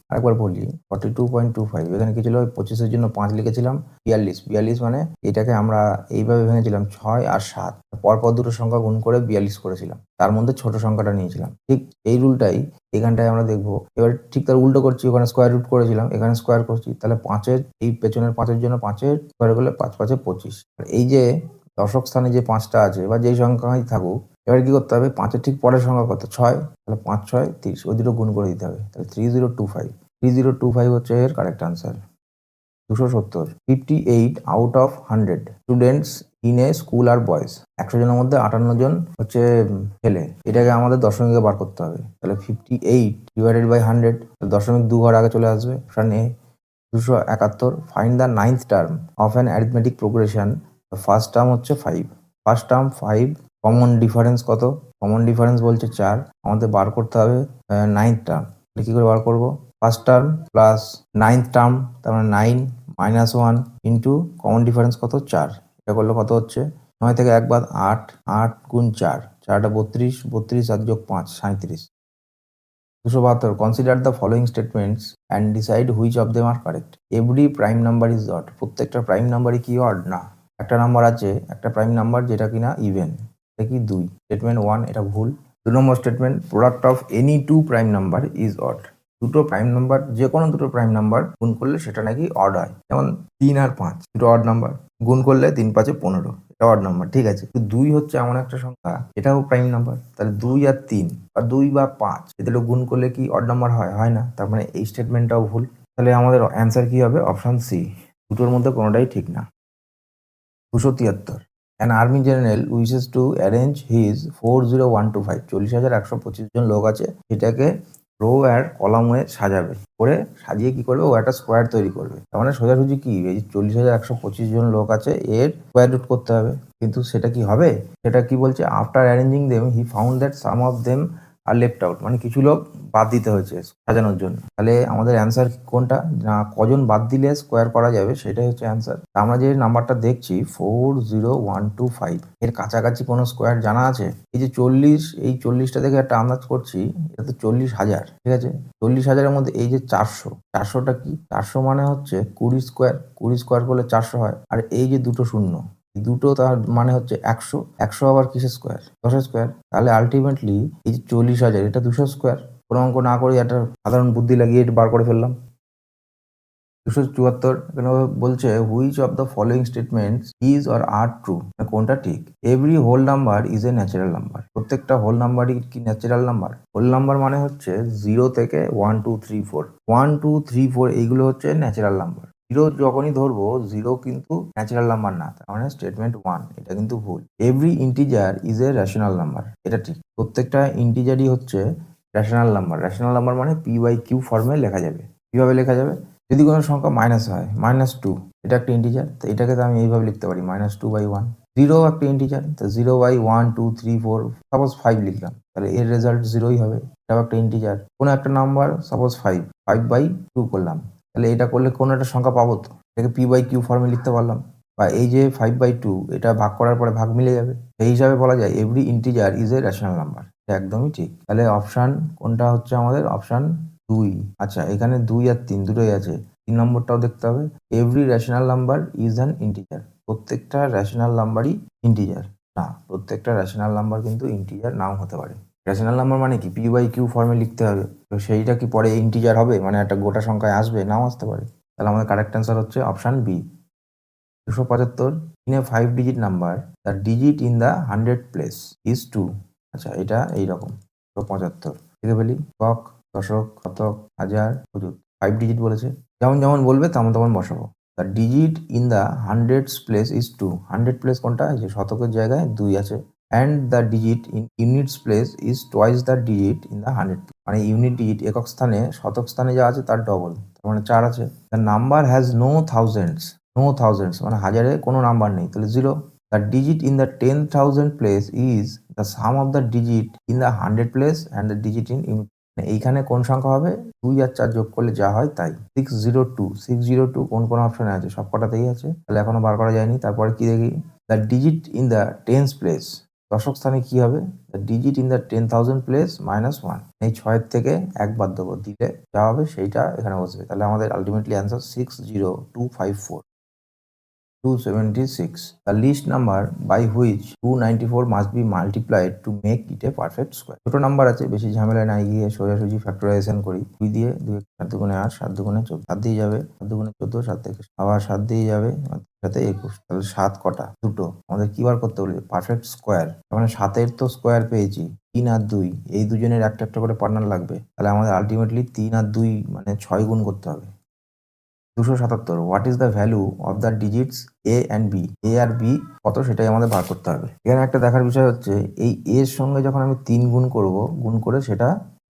আরেকবার বলি, 42.25 এখানে কি ছিল? 25-এর জন্য 5 লিখেছিলাম, 42 মানে এটাকে আমরা এইভাবে ভেঙেছিলাম 6 আর 7, পরপর দুটো সংখ্যা গুণ করে 42 করেছিলাম, তার মধ্যে ছোট সংখ্যাটা নিয়েছিলাম। ঠিক এই রুলটাই এখানটায় আমরা দেখবো। এবার ঠিক তার উল্টো করছি, ওখানে স্কোয়ার রুট করেছিলাম, এখানে স্কোয়ার করছি, তাহলে 5-এর এই পেছনের 5-এর জন্য 5-এর স্কোয়ার করলে 5 5 25। এই যে দশক স্থানে যে 5টা আছে বা যেই সংখ্যাই থাকুক, এবার কি করতে হবে? 5-এর ঠিক পরের সংখ্যা কত? 6, তাহলে 5 6 30, ওই দুটো গুণ করে দিতে হবে, তাহলে 3025। 3025 হচ্ছে এর correct answer. 270. 58 out of 100 students in a school are boys. 100 জনের মধ্যে 58 জন হচ্ছে ছেলে, এটাকে আমাদের দশমিকে বার করতে হবে। তাহলে 58 ডিভাইডেড বাই 100, দশমিক 2 ঘর আগে চলে আসবে, option A. 271. Find the 9th term of an arithmetic progression. The first term হচ্ছে 5, ফার্স্ট টার্ম 5, কমন ডিফারেন্স কত? কমন ডিফারেন্স বলছে 4, আমাদের বার করতে হবে 9th টার্ম। কি করে বার করব? First term plus 9th term, তার মানে 9 মাইনাস 1 ইন্টু কমন ডিফারেন্স কত? 4, এটা করলে কত হচ্ছে? 9 থেকে 1 বাদ 8, 8 গুণ 4, 4টা 32, 32 আর যোগ 5 37। 272. Consider the following statements and decide which of them are correct. Every prime number is odd. প্রত্যেকটা প্রাইম নাম্বারই কি odd? না। একটা নাম্বার আছে, একটা প্রাইম নাম্বার যেটা কিনা ইভেন, এটা কি 2। স্টেটমেন্ট 1 এটা ভুল। 2 number statement, product of any two prime number is odd. দুটো প্রাইম নাম্বার, যে কোনো দুটো প্রাইম নাম্বার গুণ করলে সেটা নাকি অড হয়। যেমন 3 আর 5 দুটো অড নাম্বার, গুণ করলে 3 5 15, এটা অড নাম্বার, ঠিক আছে। কিন্তু 2 হচ্ছে এমন একটা সংখ্যা, এটাও প্রাইম নাম্বার, তাহলে 2 আর 3 বা 2 বা 5 এগুলো গুণ করলে কি অড নাম্বার হয়? হয় না। তার মানে এই স্টেটমেন্টটাও ভুল। তাহলে আমাদের অ্যান্সার কি হবে? Option C. দুটোর মধ্যে কোনোটাই ঠিক না। 273. An army general wishes to arrange his 40125, 40,125 জন লোক আছে, সেটাকে রো আর কলামে সাজাবে, করে সাজিয়ে কি করবে? ও একটা স্কোয়ার তৈরি করবে। তার মানে সোজাসুজি কি, এই 40,125 জন লোক আছে, এর স্কোয়ার রুট করতে হবে। কিন্তু সেটা কি হবে? সেটা কি বলছে? After arranging them he found that some of them are left out, মানে কিছু লোক বাদ দিতে হয়েছে সাজানোর জন্য। তাহলে আমাদের অ্যান্সার কোনটা, না কজন বাদ দিলে স্কোয়ার করা যাবে সেটাই হচ্ছে অ্যান্সার। আমরা যে নাম্বারটা দেখছি 40125, এর কাছাকাছি কোনো স্কোয়ার জানা আছে? এই যে 40, এই 40টা দেখে একটা আন্দাজ করছি, এটা তো 40,000, ঠিক আছে। 40,000-এর মধ্যে এই যে 400টা কি? 400 মানে হচ্ছে 20 স্কোয়ার, 20 স্কোয়ার করলে 400 হয়। আর এই যে দুটো শূন্য, দুটো তার মানে হচ্ছে 100, 100 আবার কিসের স্কোয়ার? 10 স্কোয়ার। তাহলে আলটিমেটলি এই যে 40,000, এটা 200 স্কোয়ার। কোনো অঙ্ক না করে একটা সাধারণ বুদ্ধি লাগিয়ে এটা বার করে ফেললাম। 274 এখানে বলছে which of the following statements is or are true, কোনটা ঠিক? Every whole number is a natural number, প্রত্যেকটা হোল নাম্বারই কি ন্যাচারাল নাম্বার? হোল নাম্বার মানে হচ্ছে 0 থেকে 1 2 3 4, 1 2 3 4 এইগুলো হচ্ছে ন্যাচারাল নাম্বার। 0 যখনই ধরবো 0 কিন্তু ন্যাচারাল নাম্বার না, তার মানে স্টেটমেন্ট 1 এটা কিন্তু ভুল। Every integer is a rational number, এটা ঠিক। প্রত্যেকটা ইন্টিজারই হচ্ছে রেশনাল নাম্বার। রেশনাল নাম্বার মানে p/q ফর্মে লেখা যাবে। কিভাবে লেখা যাবে? যদি কোনো সংখ্যা মাইনাস হয়, -2, এটা একটা ইন্টিজার, তো এটাকে তো আমি এইভাবে লিখতে পারি -2/1। 0 একটা ইন্টিজার, তো 0/1 2 3 4, সাপোজ 5 লিখলাম, তাহলে এর রেজাল্ট 0ই হবে। এটাও একটা ইন্টিজার। কোনো একটা নাম্বার সাপোজ 5/2 করলাম, তাহলে এটা করলে কোনো একটা সংখ্যা পাবো, তো এটাকে p/q ফর্মে লিখতে পারলাম। বা এই যে 5/2, এটা ভাগ করার পরে ভাগ মিলে যাবে। সেই হিসাবে বলা যায় every integer is a rational number, এটা একদমই ঠিক। তাহলে অপশান কোনটা হচ্ছে আমাদের? অপশান 2। আচ্ছা, এখানে 2 আর 3 দুটোই আছে, 3 নম্বরটাও দেখতে হবে। Every rational number is an integer, প্রত্যেকটা রেশনাল নাম্বারই ইন্টিজার। না, প্রত্যেকটা রেশনাল নাম্বার কিন্তু ইন্টিজার নাও হতে পারে। রেশনাল নাম্বার মানে কি? p/q ফর্মে লিখতে হবে, তো সেইটা কি পরে ইন্টিজার হবে, মানে একটা গোটা সংখ্যায় আসবে? নাও আসতে পারে। তাহলে আমাদের কারেক্ট অ্যান্সার হচ্ছে option B. 275, in a 5 digit number the digit in the 100 place is 2। আচ্ছা, এটা এইরকম 275 লিখে ফেলি। কক, দশক, শতক, হাজার, হুজুর। 5 ডিজিট বলেছে, যেমন যেমন বলবে তেমন তেমন বসাবো। The digit in the 100 place is 2। 100 place কোনটা? এই যে শতকের জায়গায় 2 আছে। And the digit in units place is twice the digit in the 100, মানে ইউনিট ডিজিট একক স্থানে শতক স্থানে যা আছে তার ডবল, তার মানে 4 আছে। The number has no thousands, মানে হাজারে কোনো নাম্বার নেই, তাহলে 0। The digit in the 10,000 place is the sum of the digit in the 100 place and the digit in unit. এইখানে কোন সংখ্যা হবে? 2 আর 4 যোগ করলে যা হয় তাই। 602 কোন কোন অপশনে আছে? সব কটাতেই আছে, তাহলে এখনো বার করা যায়নি। তারপরে কি দেখি? The digit in the tense place, দশক স্থানে কি হবে? The digit in the 10,000 place -1, এই 6 থেকে 1 বাদ দেবো, দিলে যা হবে সেইটা এখানে বসবে। তাহলে আমাদের ultimately answer 60254, 276। The least number by which 294 must be multiplied to make it a perfect square। ছোট নাম্বার আছে, বেশি ঝামেলায় না গিয়ে সোজাসুজি ফ্যাক্টরাইজেশন করি। 2 দিয়ে 2 7 দুগুণে 8, 7 দুগুণে 14, 7 দিয়ে যাবে, 7 দুগুণে 14, 7 থেকে আবার 7 দিয়ে যাবে, সাথে 21, তাহলে 7 কটা? দুটো। আমাদের কি বার করতে বলবে? Perfect square. তার মানে 7-এর তো স্কোয়ার পেয়েছি, 3 আর 2, এই দুজনের একটা একটা করে পার্টনার লাগবে। তাহলে আমাদের আলটিমেটলি 3 আর 2 মানে 6 গুণ করতে হবে। 277, what is the value of the digits a and b? A আর বি কত সেটাই আমাদের বার করতে হবে। এখানে একটা দেখার বিষয় হচ্ছে এই এর সঙ্গে যখন আমি 3 গুণ করব, গুণ করে সেটা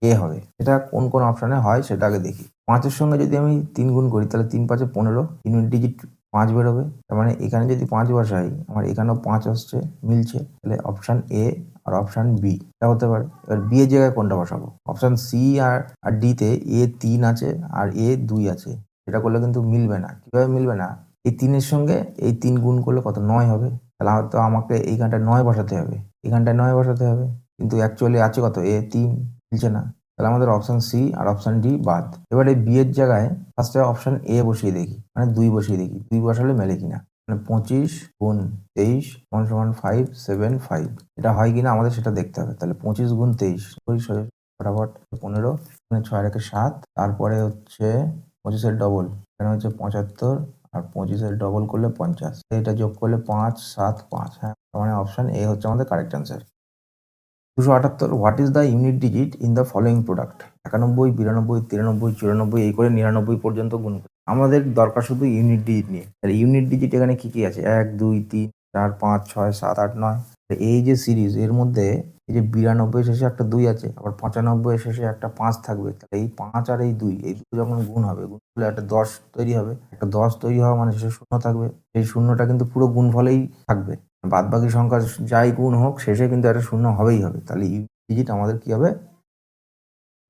এ হবে। এটা কোন কোন অপশানে হয় সেটা আগে দেখি। 5-এর সঙ্গে যদি আমি 3 গুণ করি, তাহলে 3 5 15, ইউনিট ডিজিট 5 বেরোবে। তার মানে এখানে যদি 5 বসাই, আমার এখানেও 5 আসছে, মিলছে। তাহলে অপশান এ আর অপশান বি এটা হতে পারে। এবার বি এর জায়গায় কোনটা বসাবো? অপশান সি আর ডিতে এ 3 আছে আর এ 2 আছে, এটা করলে কিন্তু মিলবে না। কিভাবে মিলবে না? এই 3-এর সঙ্গে এই 3 গুণ করলে কত? 9 হবে। তাহলে হয়তো আমাকে এইখানটায় 9 বসাতে হবে, এখানটায় 9 বসাতে হবে, কিন্তু অ্যাকচুয়ালি আছে কত? এ 3, মিলছে না। তাহলে আমাদের অপশান সি আর অপশান ডি বাদ। এবারে বি এর জায়গায় ফার্স্টে অপশান এ বসিয়ে দেখি, মানে 2 বসিয়ে দেখি, 2 বসালে মেলে কিনা। মানে 25 গুণ 23 সমান 5 7 5, এটা হয় কিনা আমাদের সেটা দেখতে হবে। তাহলে 25 গুণ 23 করি ফটাফট, 15, 6 রেখে 7, তারপরে হচ্ছে 25-এর ডবল, এখানে হচ্ছে 75, আর 25-এর ডবল করলে 50, এটা যোগ করলে 5 7 5। হ্যাঁ, তার মানে অপশান এ হচ্ছে আমাদের correct answer. 278, what is the unit digit in the following product? 91 92 93 94 এই করে 99 পর্যন্ত গুণ করি। আমাদের দরকার শুধু ইউনিট ডিজিট নিয়ে। তাহলে ইউনিট ডিজিট এখানে কি কি আছে? 1 2 3 4 5 6 7 8 9। এই যে সিরিজ, এর মধ্যে এই যে 92 শেষে একটা 2 আছে, আবার 95 শেষে একটা 5 থাকবে। তাহলে এই 5 আর এই 2, এই দুটো যখন গুণ হবে, গুণ করলে একটা 10 তৈরি হবে। একটা 10 তৈরি হওয়া মানে শেষে শূন্য থাকবে, এই শূন্যটা কিন্তু পুরো গুণফলেই থাকবে। বাদবাকি সংখ্যা যাই গুণ হোক, শেষে কিন্তু একটা শূন্য হবেই হবে। তাহলে ইউনিট ডিজিট আমাদের কি হবে?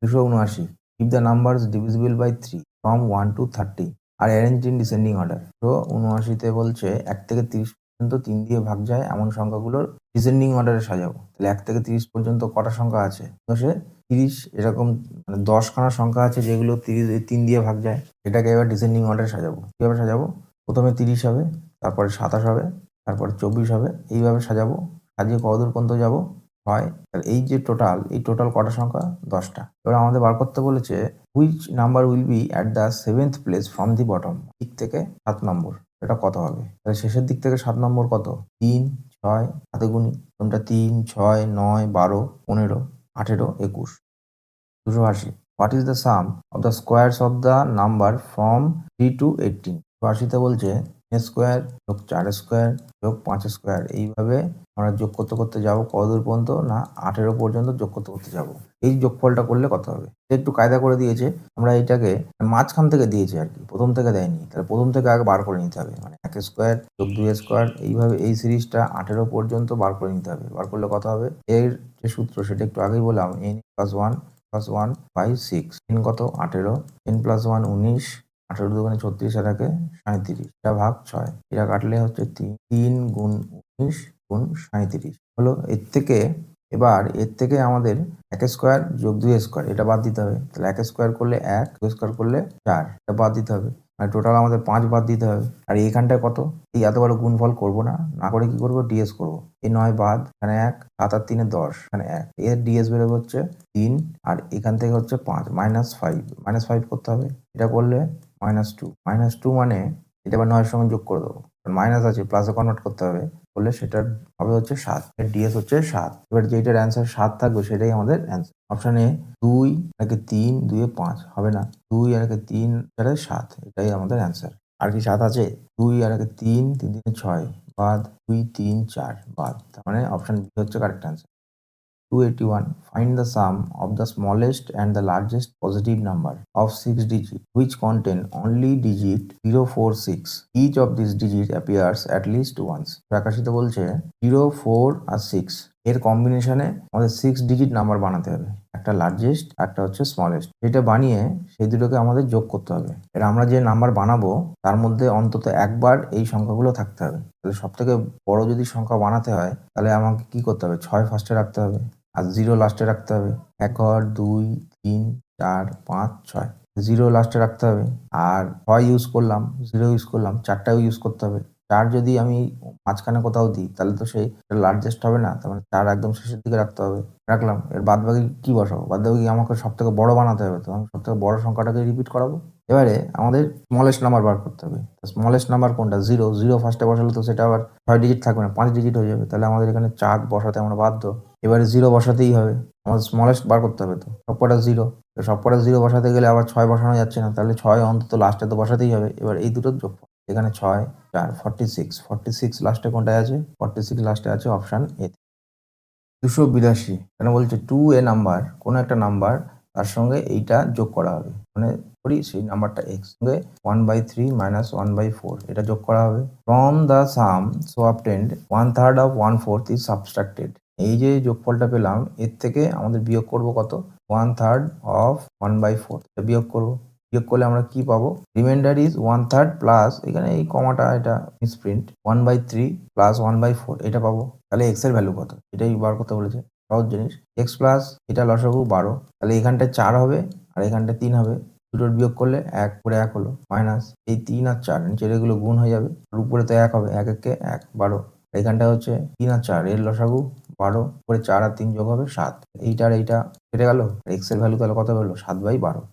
279, if the numbers divisible by 3 from 1 to 30 are arranged in descending order. 279 বলছে 1 থেকে 30 পর্যন্ত 3 দিয়ে ভাগ যায় এমন সংখ্যাগুলোর ডিসেন্ডিং অর্ডারে সাজাবো। তাহলে 1 থেকে 30 পর্যন্ত কটা সংখ্যা আছে? তো সে 30 এরকম মানে 10 খানা সংখ্যা আছে যেগুলো 3 দিয়ে ভাগ যায়। এটাকে এবার ডিসেন্ডিং অর্ডারে সাজাবো। কিভাবে সাজাবো? প্রথমে 30 হবে, তারপরে 27 হবে, তারপরে 24 হবে, এইভাবে সাজাবো। সাজিয়ে কতদূর পর্যন্ত যাবো? হয়। আর এই যে টোটাল, এই টোটাল কটা সংখ্যা? 10টা। এবার আমাদের বার করতে বলেছে which number will be at the 7th place from the bottom. দিক থেকে 7 নম্বর, এটা কত হবে? তাহলে শেষের দিক থেকে 7 নম্বর কত? 3, 6, হাতে গুনি, কোনটা 3, 6, 9, 12, 15, 18, 21। 280, what is the sum of the squares of the number from 3 to 18। 280 বলছে স্কোয়ার যোগ 4 স্কোয়ার যোগ 5 স্কোয়ার, এইভাবে আমরা যোগ করতে করতে যাবো কতদূর পর্যন্ত? না 18 পর্যন্ত যোগ করতে করতে যাবো। এই যোগফলটা করলে কত হবে? একটু কায়দা করে দিয়েছে, আমরা এইটাকে মাঝখান থেকে দিয়েছে আর কি, প্রথম থেকে দেয়নি। তাহলে প্রথম থেকে আগে বার করে নিতে হবে, মানে 1 স্কোয়ার যোগ 2 স্কোয়ার, এইভাবে এই সিরিজটা 18 পর্যন্ত বার করে নিতে হবে। বার করলে কত হবে? এর যে সূত্র সেটা একটু আগেই বললাম, n + 1 + 1 বাই 6। n কত? 18, n + 1 19, 18 দুগুণে 36 আর একে 37, এটা ভাগ 6, এটা কাটলে হচ্ছে 3 গুণ 19 গুণ 37 হলো। এর থেকে আমাদের 1 স্কোয়ার যোগ 2 স্কোয়ার এটা বাদ দিতে হবে। তাহলে 1 স্কোয়ার করলে 1, 2 স্কোয়ার করলে 4, এটা বাদ দিতে হবে। মানে টোটাল আমাদের 5 বাদ দিতে হবে। আর এইখানটায় কত? এই এত বড় গুণফল করবো না, না করে কি করবো? ডিএস করবো। এই 9 বাদ, এখানে 1, 7 আর 3 10, এখানে 1, এর ডিএস বেরোবে হচ্ছে 3, আর এখান থেকে হচ্ছে 5, -5 করতে হবে। এটা করলে -2 মানে এটা আবার 9 এর সঙ্গে যোগ করে দেবো, মাইনাস আছে প্লাসে কনভার্ট করতে হবে, করলে সেটার হবে হচ্ছে 7, এর ডিএস হচ্ছে 7। এবার যেটার অ্যান্সার 7 থাকবে সেটাই আমাদের অ্যান্সার। অপশন এ 2 আর 3, 2 এ 5 হবে না, 2 আর 3 4 7, এটাই আমাদের অ্যান্সার। আর কি 7 আছে? 2 আর 3, 3 3 6 বাদ, 2 3 4 বাদ, তার মানে অপশন বি হচ্ছে correct answer. 281, find the sum of the smallest and the largest positive number of 6 digits which contain only digit 0, 4, 6. Each of these digits appears at least once. প্রাকাশিত বলছে 0, 4 আর 6 এর কম্বিনেশনে আমাদের 6 ডিজিট নাম্বার বানাতে হবে, একটা largest একটা হচ্ছে স্মলেস্ট। এটা বানিয়ে সেই দুটোকে আমাদের যোগ করতে হবে। এর আমরা যে নাম্বার বানাবো তার মধ্যে অন্তত একবার এই সংখ্যাগুলো থাকতে হবে। তাহলে সব থেকে বড় যদি সংখ্যা বানাতে হয় তাহলে আমাকে কি করতে হবে? 6 ফার্স্টে রাখতে হবে আর 0 লাস্টে রাখতে হবে। 1 ঘর 2 3 4 5 6, 0 লাস্টে রাখতে হবে। আর 6 ইউজ করলাম, 0 ইউজ করলাম, 4টাও ইউজ করতে হবে। 4 যদি আমি মাঝখানে কোথাও দিই তাহলে তো সেই লার্জেস্ট হবে না, তার মানে 4 একদম শেষের দিকে রাখতে হবে। রাখলাম, এর বাদবাকি কি বসাবো? বাদবাকি আমাকে সব থেকে বড় বানাতে হবে, তো আমি সব থেকে বড় সংখ্যাটাকে রিপিট করাবো। এবারে আমাদের স্মলেস্ট নাম্বার বার করতে হবে। স্মলেস্ট নাম্বার কোনটা? 0 ফার্স্টে বসালে তো সেটা আবার 6 ডিজিট থাকবে না, 5 ডিজিট হয়ে যাবে। তাহলে আমাদের এখানে 4 বসাতে আমরা বাধ্য। এবারে 0 বসাতেই হবে, আমাদের স্মলেস্ট বার করতে হবে, তো সবকটা 0, তো সবকটা 0 বসাতে গেলে আবার 6 বসানো যাচ্ছে না, তাহলে 6 অন্তত লাস্টে তো বসাতেই হবে। এবার এই দুটোর যোগফল, এখানে 6 4 46 লাস্টে কোনটায় আছে? 46 লাস্টে আছে অপশন এ। 282, এখানে বলছে 2 এ নাম্বার, কোনো একটা নাম্বার তার সঙ্গে এইটা যোগ করা হবে, মানে করি সেই নাম্বারটা x সঙ্গে 1/3 - 1/4 এটা যোগ করা হবে। From the sum so obtained 1/3 of 1/4 is subtracted. এই যে যোগফলটা পেলাম এর থেকে আমাদের বিয়োগ করব কত? 1/3 অফ 1/4, এটা বিয়োগ করব। বিয়োগ করলে আমরা কি পাবো? রিমাইন্ডার ইজ 1/3 প্লাস, এখানে এই কমাটা এটা মিসপ্রিন্ট, 1/3 প্লাস 1/4 এটা পাবো। তাহলে x এর ভ্যালু কত? এটাই বার করতে বলেছে, সহজ জিনিস। x প্লাস এটা লসাগু 12, তাহলে এখানটায় 4 হবে আর এখানটায় 3 হবে, দুটোর বিয়োগ করলে 1 করে 1 হলো, মাইনাস এই 3 আর 4 নিচের এগুলো গুণ হয়ে যাবে, আর উপরে তো 1 হবে, 1 একে 1 12, এখানটা হচ্ছে 3 আর 4 এর লসাগু 12, করে 4 আর 3 যোগ হবে 7, এইটা আর এইটা কেটে গেল, x এর ভ্যালু তাহলে কত হলো? 7/12।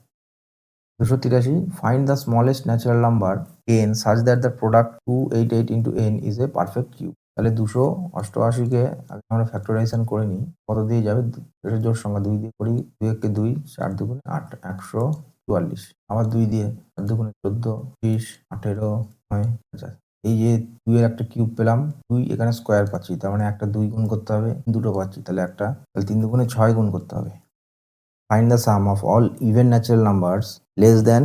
283, find the smallest natural number n such that the product 288 into n is a perfect cube. তাহলে 288 কে আগে আমরা ফ্যাক্টরাইজেশন করে নিই, কত দিয়ে যাবে? এর জোড় সংখ্যা 2 দিয়ে করি, 2 একে 2, 4 দুগুণে 8, 144, আবার 2 দিয়ে 4 দুগুণে 14, 20, 18, 9, 50। এই যে 2 এর একটা কিউব পেলাম, 2 এখানে স্কোয়ার পাচ্ছি, তার মানে একটা 2 গুণ করতে হবে, দুটো পাচ্ছি তাহলে একটা, তাহলে 3 দুগুণে 6 গুণ করতে হবে। Find the sum of all even natural numbers less than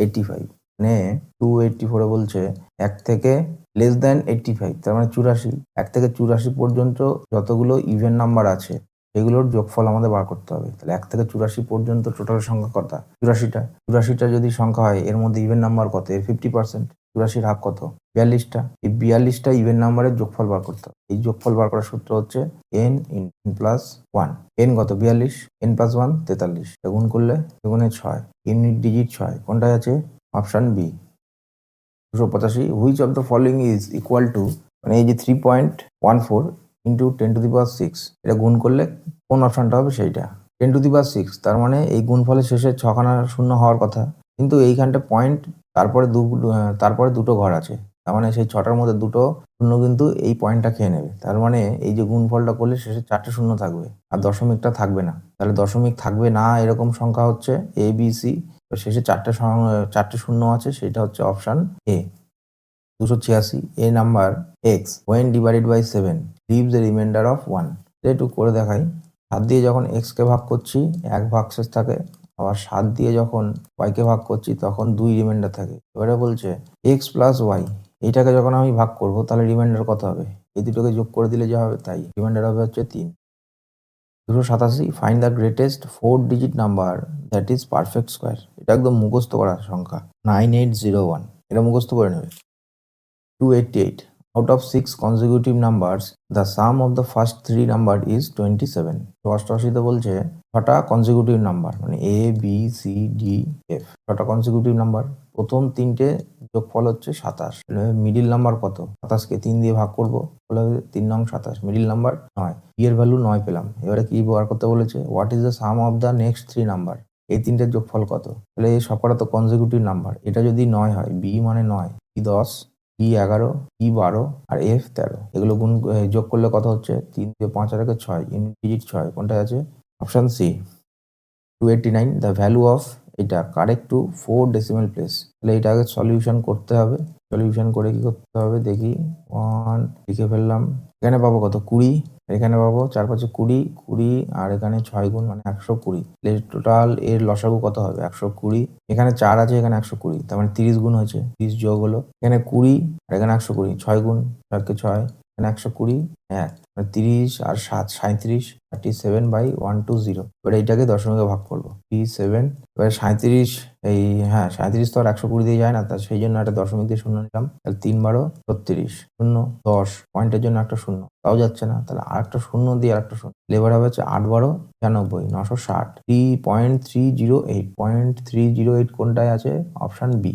85, মানে 284 এ বলছে 1 থেকে লেস দ্যান 85, তার মানে 84, 1 থেকে 84 পর্যন্ত যতগুলো ইভেন নাম্বার আছে সেগুলোর যোগফল আমাদের বার করতে হবে। তাহলে 1 থেকে 84 পর্যন্ত টোটাল সংখ্যা কত? 84টা। 84টা যদি সংখ্যা হয় এর মধ্যে ইভেন নাম্বার কত? এর 50%। 84-র হাফ কত? 42টা। এই 42টা ইভেন নাম্বারের যোগফল বার করতে হবে। এই যোগফল বার করার সূত্র হচ্ছে n প্লাস 1। n কত? 42। n plus 1 43। গুণ করলে গুণে 6, ইউনিট ডিজিট 6। কোনটায় আছে? Option B 285। Which of the following is equal to, মানে এই যে 3.14 ইন্টু 10⁶, এটা গুণ করলে কোন অপশনটা হবে সেইটা। 10⁶, তার মানে এই গুণফলের শেষে 6খানা শূন্য হওয়ার কথা, কিন্তু এইখানটা পয়েন্ট, তারপরে দুটো ঘর আছে, তার মানে সেই 6টার মধ্যে দুটো শূন্য কিন্তু এই পয়েন্টটা খেয়ে নেবে। তার মানে এই যে গুণফলটা করলে শেষে 4টে শূন্য থাকবে আর দশমিকটা থাকবে না। তাহলে দশমিক থাকবে না এরকম সংখ্যা হচ্ছে এ বি সি। শেষে 4টে শূন্য আছে, সেটা হচ্ছে option A. 286, a number x when divided by 7 leaves a remainder of 1। একটু করে দেখাই। 7 দিয়ে যখন x কে ভাগ করছি 1 ভাগশেষ থাকে, আবার 7 দিয়ে যখন y কে ভাগ করছি তখন 2 রিমাইন্ডার থাকে। এবারে বলছে x প্লাস y, এইটাকে যখন আমি ভাগ করব তাহলে রিমাইন্ডার কত হবে? এই দুটোকে যোগ করে দিলে যা হবে তাই, রিমাইন্ডার হবে হচ্ছে 3। 287, find the greatest 4 digit number that is perfect square. এটা একদম মুখস্থ করার সংখ্যা, 9801। এটা মুখস্থ করে নেবে। 288, out of 6 consecutive numbers the sum of the first 3 number is 27। তো 88তে বলছে 6টা কনজিকিউটিভ নাম্বার, মানে A B C D F, 6টা কনজিকিউটিভ নাম্বার, প্রথম 3টে যোগফল হচ্ছে 27। মিডিল নাম্বার কত? 27কে 3 দিয়ে ভাগ করবো, তাহলে 3 নং 27, মিডিল নাম্বার 9। বি এর ভ্যালু 9 পেলাম। এবারে কি বার করতে বলেছে? What is the sum of the next 3 number. এই 3টের যোগফল কত? তাহলে এই সবকটা তো কনজিকিউটিভ নাম্বার, এটা যদি 9 হয়, বি মানে 9, বি 10, ই 11, ই 12 আর এফ 13। এগুলো যোগ করলে কত হচ্ছে? 3 দিয়ে 5 আর 6, ইউনিট ডিজিট 6। কোনটা আছে? Option C. 289, the value of, এটা কারেক্ট টু 4 ডেসিমাল প্লেস। তাহলে এটা আগে সলিউশন করতে হবে। সলিউশন করে কি করতে হবে দেখি। 1 লিখে ফেললাম। এখানে পাবো কত? 20। এখানে পাবো 4 5 20, 20 আর এখানে 6 গুণ মানে 120। টোটাল এর লসাগু কত হবে? 120। এখানে 4 আছে, এখানে 120, তার মানে 30 গুণ হয়েছে, 30 যোগ হলো এখানে 20 আর এখানে 120, 6 গুণ 4 কে 6, এখানে 120, 1 মানে 30 আর 7 37, 37/120। এবারে এইটাকে দশমিকে ভাগ করবো, 37। এবারে 37, এই হ্যাঁ 37 তো আর 120 দিয়ে যায় না, তা সেই জন্য একটা দশমিক দিয়ে শূন্য নিলাম। তাহলে 3 12 36, 0 10, পয়েন্টের জন্য একটা শূন্য, তাও যাচ্ছে না, তাহলে আর একটা শূন্য দিয়ে আর একটা শূন্য। লেবার হবে হচ্ছে 8 12 96, 960, 3.308 কোনটায় আছে? Option B.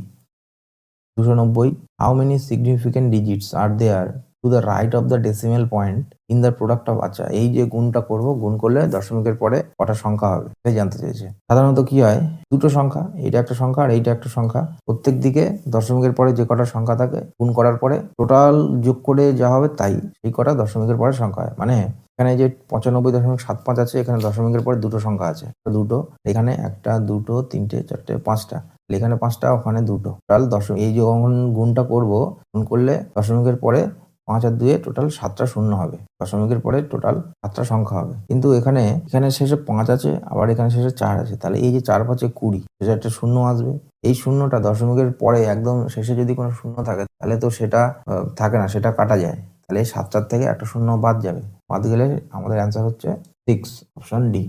290, how many significant digits are there to the right of the decimal point in the product of. আচ্ছা, এই যে গুণটা করব, গুণ করলে দশমিকের পরে কটা সংখ্যা হবে এটাই জানতে চেয়েছে। সাধারণত কি হয়, দুটো সংখ্যা, এইটা একটা সংখ্যা আর এইটা একটা সংখ্যা, প্রত্যেক দিকে দশমিকের পরে যে কটা সংখ্যা থাকে গুণ করার পরে টোটাল যোগ করে যা হবে তাই সেই কটা দশমিকের পরে সংখ্যা হয়। মানে এখানে যে 95.75 আছে, এখানে দশমিকের পরে দুটো সংখ্যা আছে, দুটো, এখানে একটা, দুটো, তিনটে, চারটে, 5টা, এখানে 5টা, ওখানে দুটো, টোটাল এই যে গুণটা করব, গুণ করলে দশমিকের পরে 5 আর 2 টোটাল 7টা শূন্য হবে, দশমিকের পরে টোটাল 7টা সংখ্যা হবে। কিন্তু এখানে শেষে 5 আছে, আবার এখানে শেষে 4 আছে, তাহলে এই যে 4 5 20, শেষে একটা শূন্য আসবে। এই শূন্যটা দশমিকের পরে একদম শেষে যদি কোনো শূন্য থাকে তাহলে তো সেটা থাকে না, সেটা কাটা যায়। তাহলে এই 7টার থেকে একটা শূন্য বাদ যাবে, বাদ গেলে আমাদের অ্যান্সার হচ্ছে 6, option D.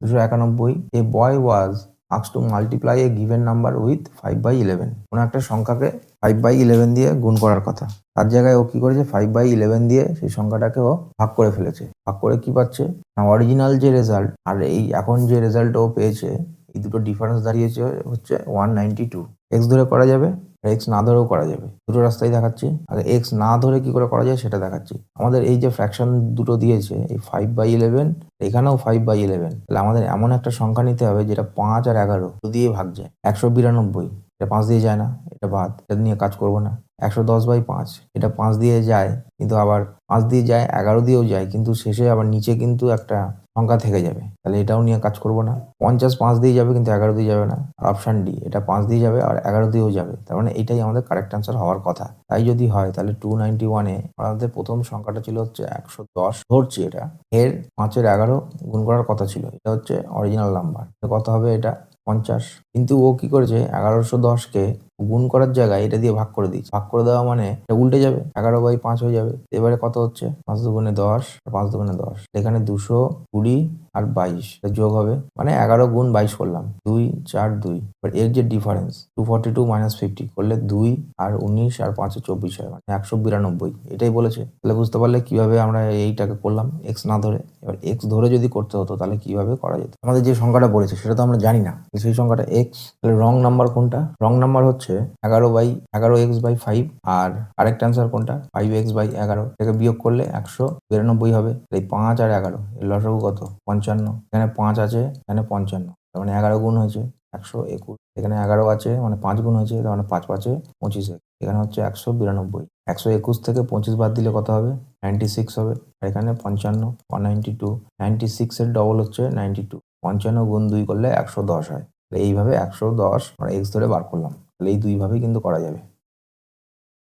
291, A boy was asked to multiply a given number with 5/11। কোনো একটা সংখ্যাকে 5/11 দিয়ে গুণ করার কথা, তার জায়গায় ও কি করেছে? 5/11 দিয়ে সেই সংখ্যাটাকে ও ভাগ করে ফেলেছে। ভাগ করে কি পাচ্ছে না, অরিজিনাল যে রেজাল্ট আর এই এখন যে রেজাল্ট ও পেয়েছে, এই দুটো ডিফারেন্স দাঁড়িয়েছে হচ্ছে 192। এক্স ধরে করা যাবে, এক্স না ধরেও করা যাবে, দুটো রাস্তায় দেখাচ্ছি। আগে এক্স না ধরে কি করে করা যায় সেটা দেখাচ্ছি। আমাদের এই যে ফ্র্যাকশন দুটো দিয়েছে, এই 5/11, এখানেও 5/11, তাহলে আমাদের এমন একটা সংখ্যা নিতে হবে যেটা 5 আর 11 দিয়ে ভাগ যায়। 192, এটা 5 দিয়ে যায় না, এটা বাদ, এটা নিয়ে কাজ করবো না। 110/5, এটা 5 দিয়ে যায়, কিন্তু আবার 5 দিয়ে যায়, 11 দিয়েও যায়, কিন্তু শেষে আবার নিচে কিন্তু একটা সংখ্যা থেকে যাবে, তাহলে এটাও নিয়ে কাজ করবো না। 50 5 দিয়ে যাবে, কিন্তু 11 দিয়ে যাবে না। আর অপশন ডি, এটা 5 দিয়ে যাবে আর 11 দিয়েও যাবে, তার মানে এটাই আমাদের কারেক্ট অ্যান্সার হওয়ার কথা। তাই যদি হয় তাহলে 291-এ আমাদের প্রথম সংখ্যাটা ছিল হচ্ছে 110, ধরছি এটা, এর 5 এর 11 গুণ করার কথা ছিল, এটা হচ্ছে অরিজিনাল নাম্বার, কত হবে? এটা 50। কিন্তু ও কি করেছে, 1110-কে গুণ করার জায়গায় এটা দিয়ে ভাগ করে দিচ্ছি। ভাগ করে দেওয়া মানে এটা উল্টে যাবে, 11/5 হয়ে যাবে। এবারে কত হচ্ছে? 5 দুগুণে 10 আর 5 দুগুণে 10। এখানে 220 আর 22 যোগ হবে, মানে 11 গুণ 22 করলাম, 2 4 2। এবার এর যে ডিফারেন্স 242 মাইনাস 50 করলে 2 আর 19 আর 5 24 হয়, মানে 192। এটাই বলেছে। তাহলে বুঝতে পারলে কিভাবে আমরা এইটাকে করলাম এক্স না ধরে। এবার এক্স ধরে যদি করতে হতো তাহলে কিভাবে করা যেত? আমাদের যে সংখ্যাটা বলেছে সেটা তো আমরা জানি না, সেই সংখ্যাটা এক্স। তাহলে রং নাম্বার কোনটা? রং নাম্বার হচ্ছে 11x/5। আর আরেকটা অ্যান্সার কোনটা? 5x/11। এটাকে বিয়োগ করলে 192 হবে। এই 5 আর 11 এর লসাগু কত? 55। এখানে 5 আছে, এখানে 55, তার মানে 11 গুণ হয়েছে 121। এখানে 11 আছে, মানে 5 গুণ হয়েছে, তার মানে 5 5 25। এখানে হচ্ছে 192। 121 থেকে 25 বাদ দিলে কত হবে? 96 হবে। আর এখানে 55 192। 96 এর ডবল হচ্ছে 92। 55 গুণ 2 করলে 110 হয়। এইভাবে 110 আমরা এক্স ধরে বার করলাম। তাহলে এই দুইভাবেই কিন্তু করা যাবে।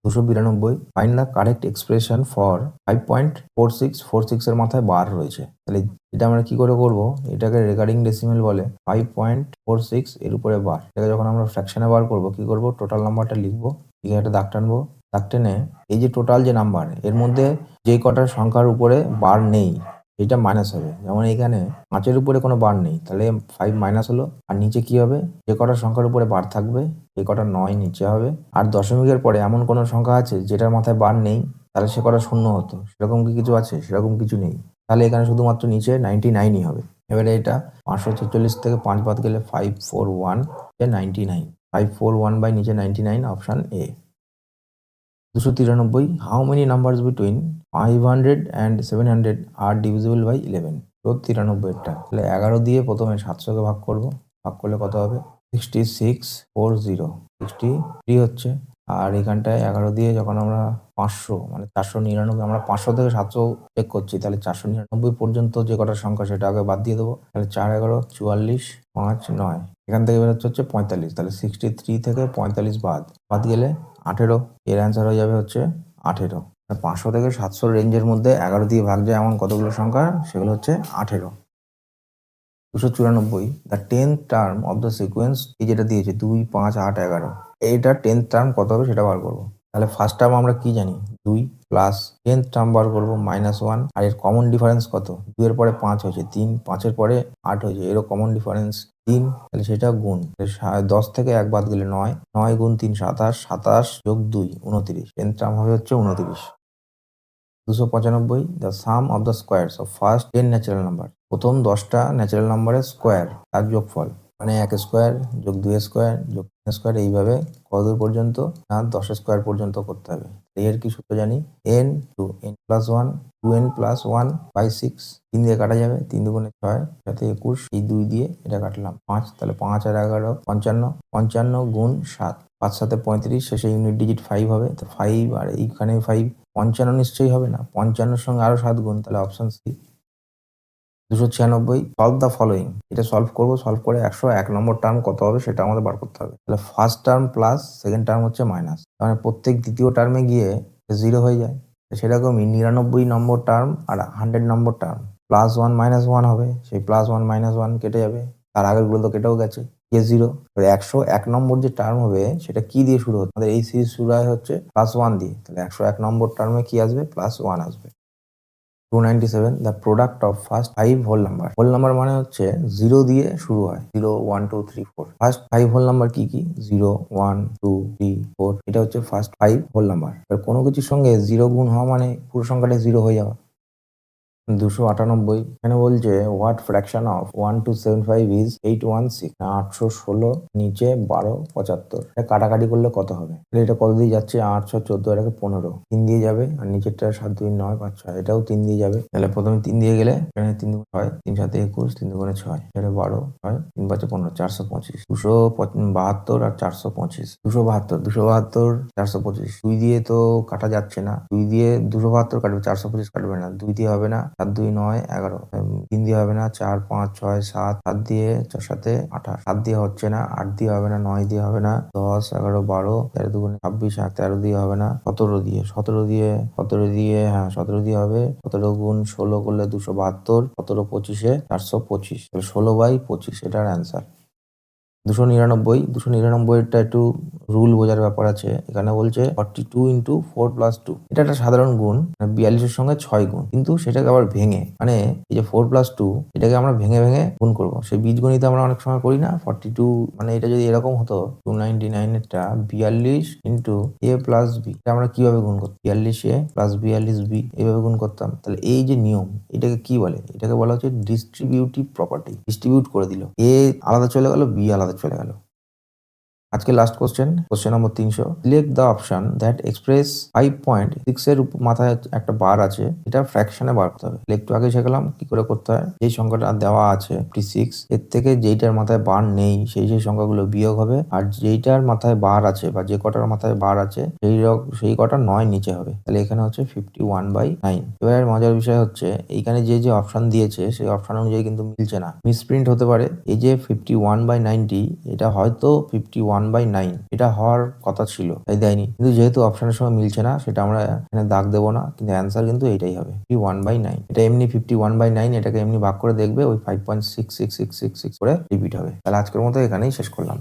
292, find the correct expression for 5.4646 এর মাথায় বার রয়েছে। তাহলে এটা আমরা কি করে করব? এটাকে রেকারিং ডেসিমেল বলে। 5.46 এর উপরে বার, এটাকে যখন আমরা ফ্র্যাকশনে বার করব কি করব? টোটাল নাম্বারটা লিখবো, ঠিক একটা দাগ টানবো, দাগ টেনে এই যে টোটাল যে নাম্বার এর মধ্যে যে কটা সংখ্যার উপরে বার নেই এটা মাইনাস হবে। যেমন এখানে 5-এর উপরে কোনো বার নেই, তাহলে 5 মাইনাস হলো। আর নিচে কি হবে? যে কটা সংখ্যার উপরে বার থাকবে সেই কটা 9 নিচে হবে। আর দশমিকের পরে এমন কোনো সংখ্যা আছে যেটার মাথায় বার নেই, তাহলে সে কটা শূন্য হতো। সেরকম কি কিছু আছে? সেরকম কিছু নেই। তাহলে এখানে শুধুমাত্র নিচে 99ই হবে। এবারে এটা 546 থেকে 5 বাদ গেলে 541 99। 541 বাই নিচে 99, option A. 293, how many numbers between 500 and 700 are divisible by 11? 93টা, তাহলে 11 দিয়ে প্রথমে 700কে ভাগ করব। ভাগ করলে কত হবে? 6640, 63 হচ্ছে। আর এখানটায় 11 দিয়ে যখন আমরা 500 মানে 499, আমরা 500 থেকে 700 চেক করছি, তাহলে 499 পর্যন্ত যে কটা সংখ্যা সেটা আগে বাদ দিয়ে দেবো। তাহলে 4 11 44 5 9, এখান থেকে বেরোচ্ছে হচ্ছে 45। তাহলে 63 থেকে 45 বাদ গেলে 18। এর অ্যান্সার হয়ে যাবে হচ্ছে 18। 500 থেকে 700 রেঞ্জের মধ্যে 11 দিয়ে ভাগ যায় এমন কতগুলো সংখ্যা? সেগুলো হচ্ছে 18। 294, the 10th term of the sequence, এই যেটা দিয়েছে 2 5 8 11, এইটার 10th টার্ম কত হবে সেটা বার করবো। তাহলে ফার্স্ট টার্ম আমরা কি জানি? 2 প্লাস 10th টার্ম বার করবো -1। আর এর কমন ডিফারেন্স কত? 2 এর পরে 5 হয়েছে 3, 5 এর পরে 8 হয়েছে, এরও কমন ডিফারেন্স 3। তাহলে সেটা গুণ, 10 থেকে 1 বাদ গেলে 9, 9 গুণ 3 27, 27 যোগ 2 29। 10th টার্ম হবে হচ্ছে 29। 295, the sum of the squares of first 10 natural number, প্রথম 10টা ন্যাচারাল নাম্বারের স্কোয়ার তার যোগফল, মানে 1 স্কোয়ার যোগ 2 স্কোয়ার যোগ 3 স্কোয়ার, এইভাবে কতদূর পর্যন্ত? না 10 স্কোয়ার পর্যন্ত করতে হবে। এর কি সূত্র জানি? n to n plus 1, 2n plus 1 by 6। 3 দিয়ে কাটা যাবে, 3 দুগুণে 6, সাথে 21, এই 2 দিয়ে এটা কাটলাম 5। তাহলে 5 আর 11 55, 55 গুণ 7, 5 7 35, শেষে ইউনিট ডিজিট 5 হবে। তো 5 আর এইখানে 5, 55 নিশ্চয়ই হবে না, 55-এর সঙ্গে আরো 7 গুণ, তাহলে option C. 296, solve the following, এটা সলভ করবো। সলভ করে 101 নম্বর টার্ম কত হবে সেটা আমাদের বার করতে হবে। তাহলে first term plus second term হচ্ছে মাইনাস, মানে প্রত্যেক দ্বিতীয় টার্মে গিয়ে 0 হয়ে যায়। সেরকমই 99 নম্বর টার্ম আর 100 নম্বর টার্ম, +1 -1 হবে, সেই +1 -1 কেটে যাবে, তার আগেরগুলো তো কেটেও গেছে, গিয়ে 0। 101 নম্বর যে টার্ম হবে সেটা কি দিয়ে শুরু হচ্ছে? আমাদের এই সিরিজ শুরু হয় হচ্ছে +1 দিয়ে, তাহলে 101 নম্বর টার্মে কি আসবে? +1 আসবে। 297, the product of first 5 whole number. Whole number মানে হচ্ছে 0 দিয়ে শুরু হয়, 0 1 2 3 4। ফার্স্ট 5 হোল নাম্বার কি কি? 0 1 2 3 4, এটা হচ্ছে ফার্স্ট 5 হোল নাম্বার। এবার কোনো কিছুর সঙ্গে 0 গুণ হওয়া মানে পুরো সংখ্যাটা 0 হয়ে যাওয়া। 298, এখানে বলছে হোয়াট ফ্র্যাকশন অফ 1275 ইজ 816? 816 নিচে 12 75, এটা কাটাকাটি করলে কত হবে? এটা কত দিয়ে যাচ্ছে? 8 6 14, এটাকে 15, 3 দিয়ে যাবে। আর নিচেরটা 7 2 9 5 6, এটাও 3 দিয়ে যাবে। তাহলে প্রথমে 3 দিয়ে গেলে এখানে 3 2 6, 3 7 21, 3 2 6, এটা 12 6 3 5 15, 425। 272 আর 425, 272 272 425, 2 দিয়ে তো কাটা যাচ্ছে না, 2 দিয়ে 272 কাটবে, 425 কাটবে না, 2 দিয়ে হবে না, 7 2 9 11, 3 দিয়ে হবে না, 4 5 6 7, 7 দিয়ে 4 7 28, 7 দিয়ে হচ্ছে না, 8 দিয়ে হবে না, 9 দিয়ে হবে না, 10 11 12, 13 2 26, 13 দিয়ে হবে না, 17 দিয়ে 17 দিয়ে হ্যাঁ 17 দিয়ে হবে। 17 গুণ 16 করলে 272, 17 25-এ 425, 16/25 এটার অ্যান্সার। 299টা একটু রুল বোঝার ব্যাপার আছে। এখানে বলছে 42 ইন্টু 4+2, এটা একটা সাধারণ গুণ, 42-এর সঙ্গে 6 গুণ, কিন্তু সেটাকে আবার ভেঙে, মানে এই যে 4+2 এটাকে আমরা ভেঙে ভেঙে গুণ করবো। সেই বীজগণিত আমরা অনেক সময় করি না। 42 মানে এটা যদি এরকম হতো 299-এরটা 42 ইন্টু a প্লাস বি, এটা আমরা কিভাবে গুণ করতাম? 42a প্লাস 42b এইভাবে গুণ করতাম। তাহলে এই যে নিয়ম, এটাকে কি বলে? এটাকে বলা হচ্ছে ডিস্ট্রিবিউটিভ প্রপার্টি। ডিস্ট্রিবিউট করে দিল, a আলাদা চলে গেল, b আলাদা চলে গেল। আজকে last question number 300। Select the option that express 5.6 এর মাথায় একটা বার আছে, এটা ফ্র্যাকশনে বার করতে হবে। একটু আগে শিখলাম কি করে করতে হয়। যেই সংখ্যাটা দেওয়া আছে 56, এর থেকে যেইটার মাথায় বার নেই সেই সংখ্যাগুলো বিয়োগ হবে, আর যেইটার মাথায় বার আছে বা যে কটার মাথায় বার আছে সেই কটা 9 নিচে হবে। তাহলে এখানে হচ্ছে 51/9। এবার মজার বিষয় হচ্ছে এইখানে যে অপশন দিয়েছে সেই অপশন অনুযায়ী কিন্তু মিলছে না, মিসপ্রিন্ট হতে পারে। এই যে 51/9টি, এটা হয়তো 51/9 এটা হওয়ার কথা ছিল, তাই দেয়নি। কিন্তু যেহেতু অপশনের সময় মিলছে না, সেটা আমরা এখানে দাগ দেবো না, কিন্তু অ্যান্সার কিন্তু এটাই হবে 51/9। এটা এমনি 51/9, এটাকে এমনি ভাগ করে দেখবে, ওই 5.66666 করে রিপিট হবে। তাহলে আজকের মতো এখানেই শেষ করলাম।